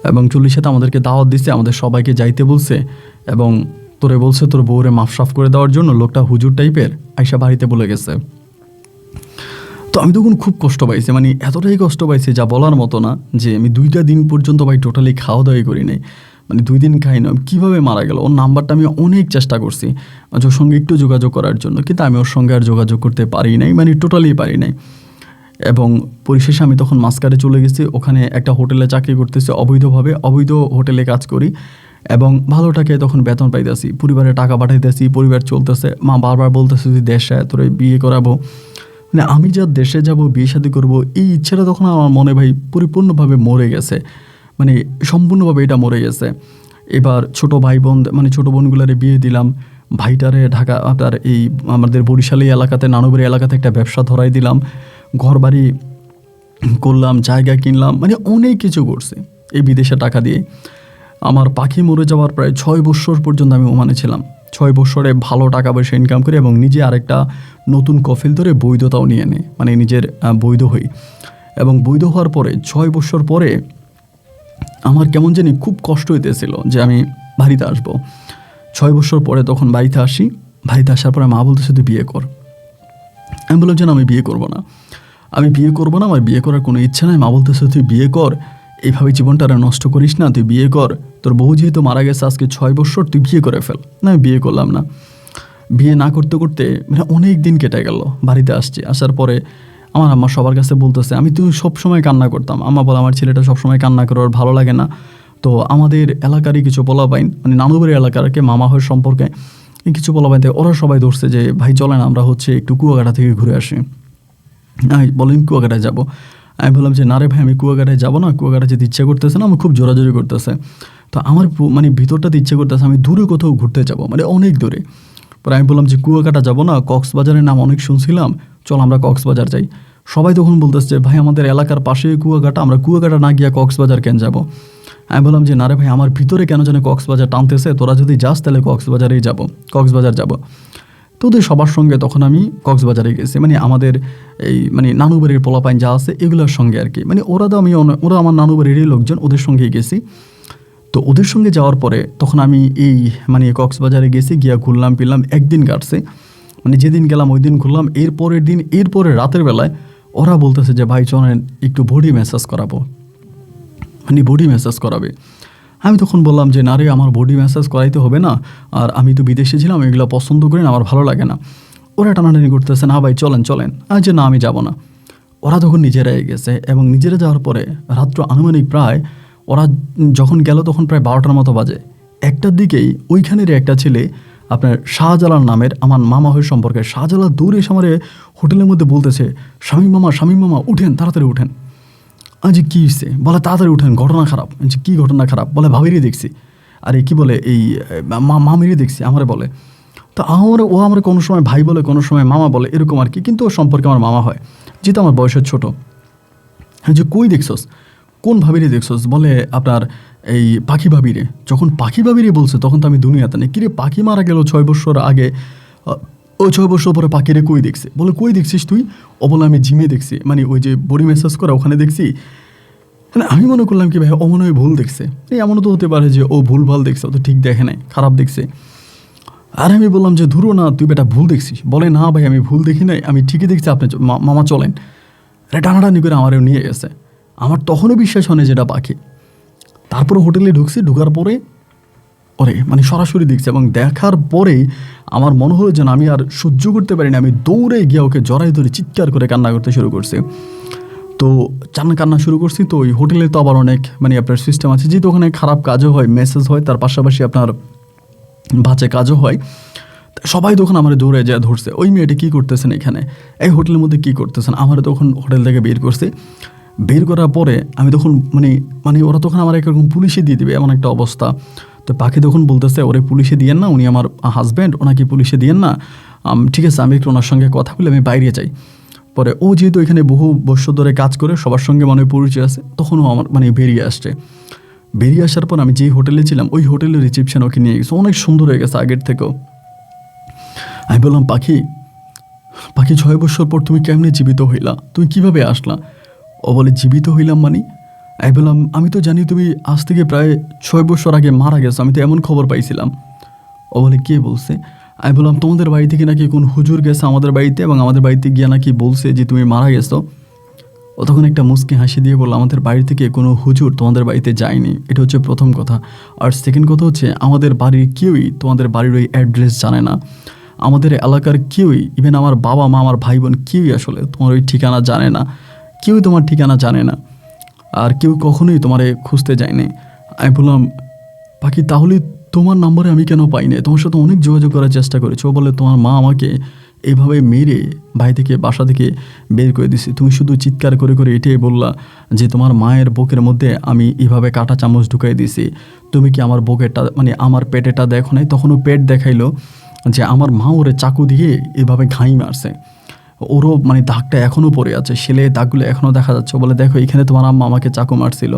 এবং 40 আমাদেরকে দাওয়াত দিচ্ছে, আমাদের সবাইকে যাইতে বলছে, এবং তোরে বলছে তোর বউরে মাফসাফ করে দেওয়ার জন্য। লোকটা হুজুর টাইপের, আইসা বাড়িতে বলে গেছে। তো আমি তখন খুব কষ্ট পাইছি, মানে এতটাই কষ্ট পাইছি যা বলার মতো না, যে আমি 2টা দিন পর্যন্ত ভাই টোটালি খাওয়া দাওয়াই করি নাই, মানে 2 দিন খাই না। কীভাবে মারা গেল, ওর নাম্বারটা আমি অনেক চেষ্টা করছি ওর সঙ্গে একটু যোগাযোগ করার জন্য, কিন্তু আমি ওর সঙ্গে আর যোগাযোগ করতে পারি নাই, মানে টোটালি পারি নাই। এবং পরিশেষে আমি তখন মাস্কাটে চলে গেছি, ওখানে একটা হোটেলে চাকরি করতেছি অবৈধভাবে, অবৈধ হোটেলে কাজ করি, এবং ভালো টাকায় তখন বেতন পাইতেছি, পরিবারে টাকা পাঠাইতেছি, পরিবার চলতেছে। মা বারবার বলতেছে তুই দেশে তোরে বিয়ে করাবো, মানে আমি যা দেশে যাব, বিয়ে শাদী করবো, এই ইচ্ছাটা তখন আমার মনে ভাই পরিপূর্ণভাবে মরে গেছে, মানে সম্পূর্ণভাবে এটা মরে গেছে। এবার ছোট ভাই বোন, মানে ছোটো বোনগুলারে বিয়ে দিলাম, ভাইটারে ঢাকা আপনার এই আমাদের বরিশালী এলাকাতে, নানুবাড়ি এলাকাতে একটা ব্যবসা ধরাই দিলাম, ঘর বাড়ি করলাম, জায়গা কিনলাম, মানে অনেক কিছু করছে এই বিদেশে টাকা দিয়ে। আমার পাখি মরে যাওয়ার প্রায় 6 বছর পর্যন্ত আমি ওমানে ছিলাম। 6 বছরে ভালো টাকা পয়সা ইনকাম করি, এবং নিজে আরেকটা নতুন কফিল ধরে বৈধতাও নিয়ে নেয়, মানে নিজের বৈধ হই। এবং বৈধ হওয়ার পরে 6 বছর পরে আমার কেমন জানি খুব কষ্ট হইতেছিল যে আমি বাড়িতে আসবো। 6 বছর পরে তখন বাড়িতে আসি, বাড়িতে আসার পরে মা বলতেছে তুই বিয়ে কর। আমি বললাম যে না, আমি বিয়ে করবো না, আমি বিয়ে করবো না, আমার বিয়ে করার কোনো ইচ্ছা নাই। মা বলতেছে তুই বিয়ে কর, এইভাবে জীবনটা আর নষ্ট করিস না, তুই বিয়ে কর, তোর বউ যেহেতু মারা গেছে আজকে 6 বছর, তুই বিয়ে করে ফেল। না, আমি বিয়ে করলাম না। বিয়ে না করতে করতে মানে অনেক দিন কেটে গেল। বাড়িতে আসছি, আসার পরে আমার আম্মা সবার কাছে বলতেছে, আমি তুমি সবসময় কান্না করতাম। আম্মা বলে আমার ছেলেটা সবসময় কান্না করে, ওর ভালো লাগে না। তো আমাদের এলাকারই কিছু পোলাপাইন, মানে নানুবাড়ি এলাকারকে মামা হয় সম্পর্কে কিছু পোলাপাইন থেকে ওরা সবাই ধরছে যে ভাই চলেন আমরা হচ্ছে একটু কুয়াকাটা থেকে ঘুরে আসি। বলেন কুয়াকাটায় যাবো। আমি বললাম যে না রে ভাই, আমি কুয়াকাটায় যাবো না, কুয়াকাটা যেতে ইচ্ছা করতেছে না, আমার খুব জোরাজোরি করতেছে। তো আমার মানে ভিতরটাতে ইচ্ছে করতেছে আমি দূরে কোথাও ঘুরতে যাব, মানে অনেক দূরে। পরে আমি বললাম যে কুয়াকাটা যাবো না, কক্সবাজারের নাম অনেক শুনছিলাম, চল আমরা কক্সবাজার যাই। সবাই তখন বলতেছে যে ভাই আমাদের এলাকার পাশে কুয়াকাটা, আমরা কুয়াকাটা না গিয়া কক্সবাজার কেন যাব। আমি বললাম যে না রে ভাই, আমার ভিতরে কেন যেন কক্সবাজার টানতেছে, তোরা যদি যাস তাহলে কক্সবাজারেই যাব, কক্সবাজার যাব। তো ওদের সবার সঙ্গে তখন আমি কক্সবাজারে গেছি, মানে আমাদের এই মানে নানুবাড়ির পোলাপাইন যা আছে এগুলোর সঙ্গে আর কি, মানে ওরা আমার নানুবাড়িরই লোকজন, ওদের সঙ্গেই গেছি। তো ওদের সঙ্গে যাওয়ার পরে তখন আমি এই মানে কক্সবাজারে গেছি, গিয়া ঘুরলাম ফিরলাম, একদিন কাটছে, মানে যেদিন গেলাম ওই দিন ঘুরলাম। এরপরে রাতের বেলায় ওরা বলতেছে যে ভাই চলেন একটু বডি ম্যাসাজ করাবো, মানে বডি ম্যাসাজ করাবে। আমি তখন বললাম যে না রে, আমার বডি ম্যাসাজ করাইতে হবে না, আর আমি তো বিদেশে ছিলাম, এগুলো পছন্দ করি না, আমার ভালো লাগে না। ওরা টানাটানি করতেছে, না ভাই চলেন। আর যে না, আমি যাব না। ওরা তখন নিজেরাই গেছে, এবং নিজেরা যাওয়ার পরে রাত্র আনুমানিক প্রায় ওরা যখন গেল তখন প্রায় 12টার মতো বাজে। 1টার দিকেই ওইখানের একটা ছেলে, আপনার শাহজালাল নামের, আমার মামা হয়ে সম্পর্কে, শাহজালাল দৌড়ে এসে আমার হোটেলের মধ্যে বলতেছে, শামীম মামা উঠেন, তাড়াতাড়ি উঠেন। যে কী হচ্ছে, বলে তাড়াতাড়ি উঠেন, ঘটনা খারাপ। যে কী ঘটনা খারাপ? বলে ভাবিরই দেখছি। আরে কি বলে, এই মামিরই দেখছি আমারে বলে। তো আমার কোনো সময় ভাই বলে, কোনো সময় মামা বলে, এরকম আর কি, কিন্তু ওর সম্পর্কে আমার মামা হয়, যেহেতু আমার বয়সের ছোট। যে কই দেখছস, কোন ভাবিরে দেখছস? বলে আপনার এই পাখি ভাবিরে। যখন পাখি ভাবিরে বলছে তখন তো আমি দুনিয়াতে নেই। কিরে পাখি মারা গেল 6 বছর আগে, ওই 6 বছর পরে পাখিরে কই দেখছে? বলে কই দেখছিস তুই? ও বলে আমি জিমে দেখছি, মানে ওই যে বডি ম্যাসাজ করা ওখানে দেখছি। মানে আমি মনে করলাম কি ভাই ও মনে হয় ভুল দেখছে, এমনও তো হতে পারে যে ও ভুল ভাল দেখছে, ও তো ঠিক দেখে নাই, খারাপ দেখছে। আর আমি বললাম যে ধুরো না, তুই বেটা ভুল দেখছিস। বলে না ভাই, আমি ভুল দেখি নাই, আমি ঠিকই দেখছি, আপনি মামা চলেন। আরে টানাটানি করে আমারও নিয়ে গেছে। আমার তখনও বিশ্বাস হয়নি যেটা পাখি। তারপরে হোটেলে ঢুকছি, ঢুকার পরে ওরে মানে সরাসরি দেখছি, এবং দেখার পরেই আমার মনে হলো যেন আমি আর সহ্য করতে পারিনি, আমি দৌড়ে গিয়ে ওকে জড়াই ধরে চিৎকার করে কান্না করতে শুরু করছি। তো কান্না শুরু করছি। তো ওই হোটেলে তো আবার অনেক মানে আপনার সিস্টেম আছে, যেহেতু ওখানে খারাপ কাজও হয়, মেসেজ হয়, তার পাশাপাশি আপনার বাজে কাজও হয়। সবাই তখন আমার দৌড়ে যায় ধরছে, ওই মেয়েটা কী করতেছেন এখানে, এই হোটেলের মধ্যে কী করতেছেন। আমার তখন হোটেল থেকে বের করছে। বের করার পরে আমি তখন মানে ওরা তখন আমার একরকম পুলিশে দিয়ে দিবে এমন একটা অবস্থা। তো পাখি তখন বলতেছে, ওরে পুলিশে দিয়েন না, উনি আমার হাজব্যান্ড, ওনাকে পুলিশে দিয়েন না। ঠিক আছে, আমি একটু ওনার সঙ্গে কথা বলে আমি বাইরে যাই। পরে ও যেহেতু এখানে বহু বছর ধরে কাজ করে, সবার সঙ্গে মনে পরিচয় আছে, তখনও আমার মানে বেরিয়ে আসছে। বেরিয়ে আসার পর আমি যেই হোটেলে ছিলাম ওই হোটেলের রিসেপশন ওকে নিয়ে গেছে, অনেক সুন্দর হয়ে গেছে আগের থেকেও। আমি বললাম পাখি 6 বছর পর তুমি কেমনে জীবিত হইলা, তুমি কিভাবে আসলা? ও বলে জীবিত হইলাম মানে? আমি বললাম আমি তো জানি তুমি আজ থেকে প্রায় 6 বছর আগে মারা গেছো, আমি তো এমন খবর পাইছিলাম। ও বলে কে বলছে? আমি বললাম তোমাদের বাড়ি থেকে নাকি কোন হুজুর গেছে আমাদের বাড়িতে, এবং আমাদের বাড়িতে গিয়ে নাকি বলছে যে তুমি মারা গেছো। ও তখন একটা মুচকি হাসি দিয়ে বললো, আমাদের বাড়ি থেকে কোনো হুজুর তোমাদের বাড়িতে যায়নি, এটা হচ্ছে প্রথম কথা। আর সেকেন্ড কথা হচ্ছে আমাদের বাড়ির কেউই তোমাদের বাড়ির ওই অ্যাড্রেস জানে না। আমাদের এলাকার কেউই, ইভেন আমার বাবা মা আমার ভাই বোন কেউই আসলে তোমার ওই ঠিকানা জানে না, কেউই তোমার ঠিকানা জানে না, আর কেউ কখনোই তোমারে খুঁজতে যায়নি। আমি বললাম পাখি তাহলে তোমার নম্বরে আমি কেন পাই না? তোমার সাথে অনেক যোগাযোগ করার চেষ্টা করেছি। ও বলে তোমার মা আমাকে এইভাবে মেরে বাসা থেকে বের করে দিছে, তুমি শুধু চিৎকার করে করে এটাই বললা যে তোমার মায়ের বুকের মধ্যে আমি এইভাবে কাঁটা চামচ ঢুকাই দিছি, তুমি কি আমার বুকেরটা মানে আমার পেটেটা দেখো নাই? তখনও পেট দেখাইলো যে আমার মা ওরে চাকু দিয়ে এভাবে ঘাই মারছে, ওরও মানে দাগটা এখনও পড়ে আছে, সেলে দাগগুলো এখনও দেখা যাচ্ছে। বলে দেখো এখানে তোমার আম্মা আমাকে চাকু মারছিল,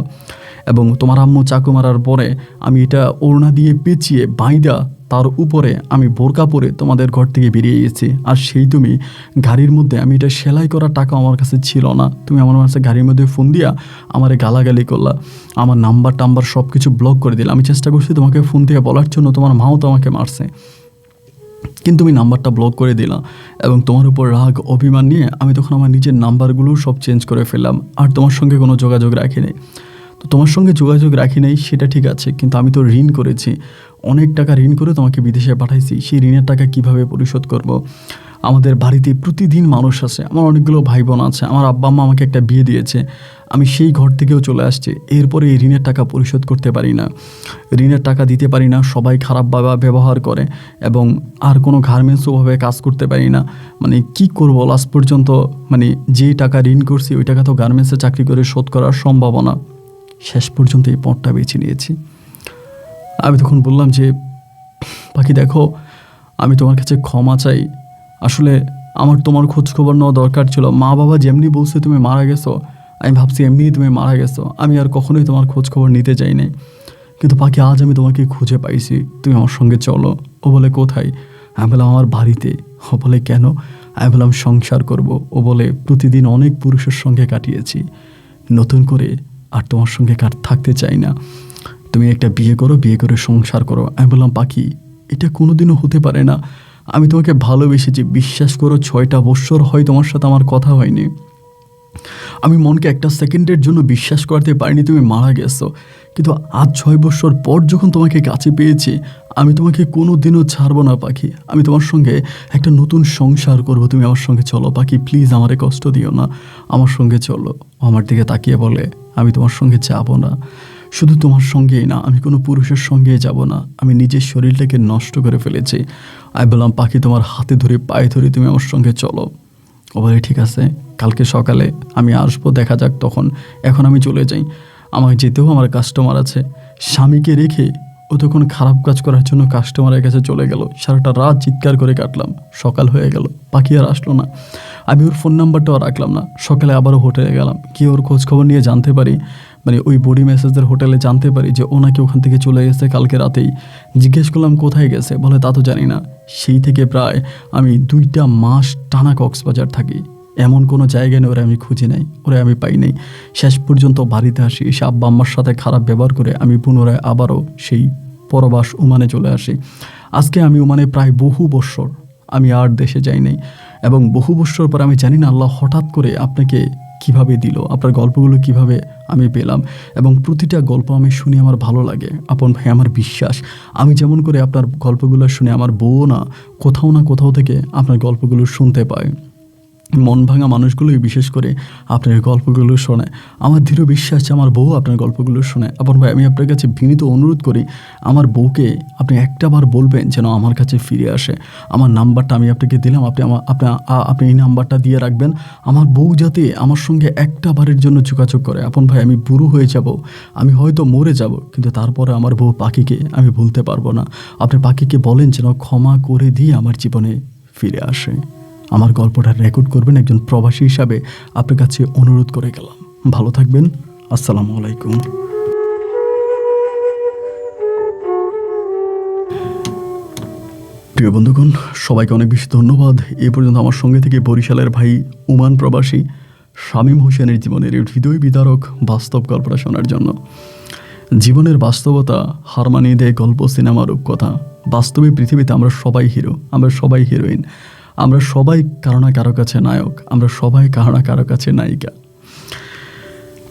এবং তোমার আম্মু চাকু মারার পরে আমি এটা ওড়না দিয়ে পেঁচিয়ে বাইদা তার উপরে আমি বোরকা পরে তোমাদের ঘর থেকে বেরিয়ে গেছি। আর সেই তুমি গাড়ির মধ্যে, আমি এটা সেলাই করার টাকা আমার কাছে ছিল না, তুমি আমার কাছে গাড়ির মধ্যে ফোন দিয়া আমারে গালাগালি করলা, আমার নাম্বার সব কিছু ব্লক করে দিলা। আমি চেষ্টা করছি তোমাকে ফোন থেকে বলার জন্য, তোমার মাও তো আমাকে মারছে। কিন্তু তুমি নাম্বারটা ব্লক করে দিলা এবং তোমার উপর রাগ অভিমান নিয়ে আমি তখন আমার নিজের নাম্বারগুলো সব চেঞ্জ করে ফেললাম, আর তোমার সঙ্গে কোনো যোগাযোগ রাখি নাই। তো তোমার সঙ্গে যোগাযোগ রাখি নাই সেটা ঠিক আছে, কিন্তু আমি তো ঋণ করেছি, অনেক টাকা ঋণ করে তোমাকে বিদেশে পাঠাইছি, সেই ঋণের টাকা কিভাবে পরিশোধ করব? আমাদের বাড়িতে প্রতিদিন মানুষ আছে, আমার অনেকগুলো ভাই বোন আছে, আমার আব্বা আম্মা আমাকে একটা বিয়ে দিয়েছে, আমি সেই ঘর থেকেও চলে আসছি, এরপরে এই ঋণের টাকা পরিশোধ করতে পারি না, ঋণের টাকা দিতে পারি না, সবাই খারাপভাবে ব্যবহার করে এবং আর কোনো গার্মেন্টসওভাবে কাজ করতে পারি না। মানে কি করব লাস্ট পর্যন্ত, মানে যে টাকা ঋণ করছি ওই টাকা তো গার্মেন্টসে চাকরি করে শোধ করার সম্ভাবনা, শেষ পর্যন্ত এই পথটা বেছে নিয়েছি। আমি তখন বললাম যে পাখি দেখো, আমি তোমার কাছে ক্ষমা চাই, আসলে আমার তোমার খোঁজ খবর নেওয়া দরকার ছিল, মা বাবা যেমনি বলছে তুমি মারা গেছো, আমি ভাবছি এমনিই তুমি মারা গেছো, আমি আর কখনোই তোমার খোঁজ খবর নিতে চাই নাই। কিন্তু পাখি আজ আমি তোমাকে খুঁজে পাইছি, তুমি আমার সঙ্গে চলো। ও বলে কোথায়? আমি বললাম আমার বাড়িতে। ও বলে কেন? আমি বললাম সংসার করব। ও বলে প্রতিদিন অনেক পুরুষের সঙ্গে কাটিয়েছি, নতুন করে আর তোমার সঙ্গে থাকতে চাই না, তুমি একটা বিয়ে করো, বিয়ে করে সংসার করো। আমি বললাম পাখি এটা কোনোদিনও হতে পারে না, আমি তোমাকে ভালোবেসেছি, বিশ্বাস করো 6টা বৎসর হয় তোমার সাথে আমার কথা হয়নি, আমি মনকে একটা সেকেন্ডের জন্য বিশ্বাস করতে পারিনি তুমি মারা গেছো, কিন্তু আজ 6 বছর পর যখন তোমাকে কাছে পেয়েছি আমি তোমাকে কোনো দিনও ছাড়বো না পাখি, আমি তোমার সঙ্গে একটা নতুন সংসার করব, তুমি আমার সঙ্গে চলো পাখি, প্লিজ আমারে কষ্ট দিও না, আমার সঙ্গে চলো। আমার দিকে তাকিয়ে বলে আমি তোমার সঙ্গে যাব না, শুধু তোমার সঙ্গেই না, আমি কোনো পুরুষের সঙ্গেই যাব না, আমি নিজের শরীরটাকে নষ্ট করে ফেলেছি। আমি বললাম পাখি তোমার হাতে ধরে পায়ে ধরে তুমি আমার সঙ্গে চলো। ও বলে ঠিক আছে, কালকে সকালে আমি আসবো, দেখা যাক তখন, এখন আমি চলে যাই, আমাকে যেতেও আমার কাস্টমার আছে। স্বামীকে রেখে ও তখন খারাপ কাজ করার জন্য কাস্টমারের কাছে চলে গেল, সারাটা রাত চিৎকার করে কাটলাম, সকাল হয়ে গেল, পাখি আর আসলো না, আমি ওর ফোন নাম্বারটাও রাখলাম না। সকালে আবারও হোটেলে গেলাম, কি ওর খোঁজ খবর নিয়ে জানতে পারি, মানে ওই বডি মেসেজদের হোটেলে জানতে পারি যে ও নাকি ওখান থেকে চলে গেছে কালকে রাতেই। জিজ্ঞেস করলাম কোথায় গেছে, বলে তা তো জানি না। সেই থেকে প্রায় আমি 2টা মাস টানা কক্সবাজার থাকি, এমন কোনো জায়গায় নেই ওরা আমি খুঁজি নাই, ওরা আমি পাই নাই। শেষ পর্যন্ত বাড়িতে আসি, এসে আব্বা আম্মার সাথে খারাপ ব্যবহার করে আমি পুনরায় আবারও সেই পরবাস ওমানে চলে আসি। আজকে আমি ওমানে প্রায় বহু বৎসর আমি আর দেশে যাই নাই, এবং বহু বৎসর পর আমি জানি না আল্লাহ হঠাৎ করে আপনাকে কিভাবে দিল, আপনার গল্পগুলো কিভাবে আমি পেলাম, এবং প্রতিটা গল্প আমি শুনি আমার ভালো লাগে। আপন ভাই আমার বিশ্বাস, আমি যেমন করে আপনার গল্পগুলো শুনে আমার বউ না কোথাও থেকে আপনার গল্পগুলো শুনতে পায়। মন ভাঙা মানুষগুলোই বিশেষ করে আপনার গল্পগুলো শোনে। আমার দৃঢ় বিশ্বাস যে আমার বউ আপনার গল্পগুলো শোনে। আপন ভাই আমি আপনার কাছে বিনীত অনুরোধ করি, আমার বউকে আপনি একটাবার বলবেন যেন আমার কাছে ফিরে আসে। আমার নাম্বারটা আমি আপনাকে দিলাম, আপনি এই নাম্বারটা দিয়ে রাখবেন, আমার বউ যাতে আমার সঙ্গে একটা বারের জন্য যোগাযোগ করে। আপন ভাই আমি বুড়ো হয়ে যাব, আমি হয়তো মরে যাব, কিন্তু তারপরে আমার বউ পাখিকে আমি ভুলতে পারবো না। আপনি পাখিকে বলেন যেন ক্ষমা করে দিয়ে আমার জীবনে ফিরে আসে। আমার গল্পটা রেকর্ড করবেন, একজন প্রবাসী হিসাবে আপনার কাছে অনুরোধ করে গেলাম। ভালো থাকবেন, আসসালামু আলাইকুম। প্রিয় বন্ধুগণ, সবাইকে অনেক বেশি ধন্যবাদ এ পর্যন্ত আমার সঙ্গে থেকে বরিশালের ভাই ওমান প্রবাসী শামীম হোসেনের জীবনের এই হৃদয় বিদারক বাস্তব গল্পটা শোনার জন্য। জীবনের বাস্তবতা হার মানিয়ে দেয় গল্প, সিনেমা, রূপকথা। বাস্তবে পৃথিবীতে আমরা সবাই হিরো, আমরা সবাই হিরোইন, আমরা সবাই কারো না কারো কাছে নায়ক, আমরা সবাই কারো না কারো কাছে নায়িকা।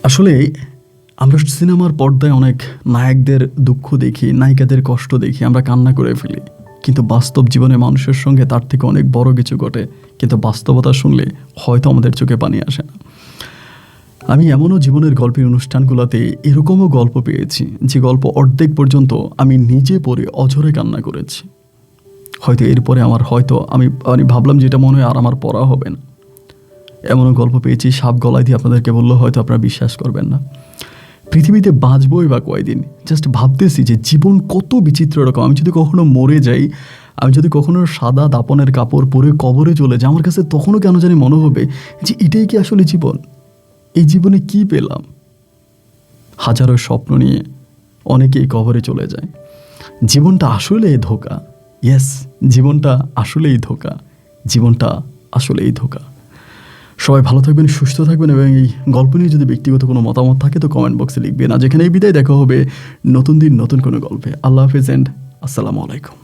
আসলে আমরা সিনেমার পর্দায় অনেক নায়কদের দুঃখ দেখি, নায়িকাদের কষ্ট দেখি, আমরা কান্না করে ফেলি, কিন্তু বাস্তব জীবনে মানুষের সঙ্গে তার থেকে অনেক বড় কিছু ঘটে, কিন্তু বাস্তবতা শুনলে হয়তো আমাদের চোখে পানি আসে না। আমি এমনও জীবনের গল্পের অনুষ্ঠানগুলোতে এরকমও গল্প পেয়েছি যে গল্প অর্ধেক পর্যন্ত আমি নিজে পড়ে অঝরে কান্না করেছি। হয়তো এরপরে আমি ভাবলাম যে এটা মনে হয় আর আমার পড়া হবে না। এমনও গল্প পেয়েছি সাপ গলায় দিয়ে আপনাদেরকে বললে হয়তো আপনারা বিশ্বাস করবেন না। পৃথিবীতে বাঁচবই বা কয়দিন, জাস্ট ভাবতেছি যে জীবন কত বিচিত্র রকম। আমি যদি কখনো মরে যাই, আমি যদি কখনো সাদা দাপনের কাপড় পরে কবরে চলে যাই, আমার কাছে তখনও কেন জানি মনে হবে যে এটাই কি আসলে জীবন? এই জীবনে কি পেলাম? হাজারো স্বপ্ন নিয়ে অনেকেই কবরে চলে যায়। জীবনটা আসলে ধোঁকা। ইয়েস, জীবনটা আসলেই ধোঁকা, জীবনটা আসলেই ধোঁকা। সবাই ভালো থাকবেন, সুস্থ থাকবেন, এবং এই গল্প নিয়ে যদি ব্যক্তিগত কোনো মতামত থাকে তো কমেন্ট বক্সে লিখবেন। আজ এখানেই বিদায়, দেখা হবে নতুন দিন নতুন কোনো গল্পে। আল্লাহ হাফেজ এন্ড আসসালামু আলাইকুম।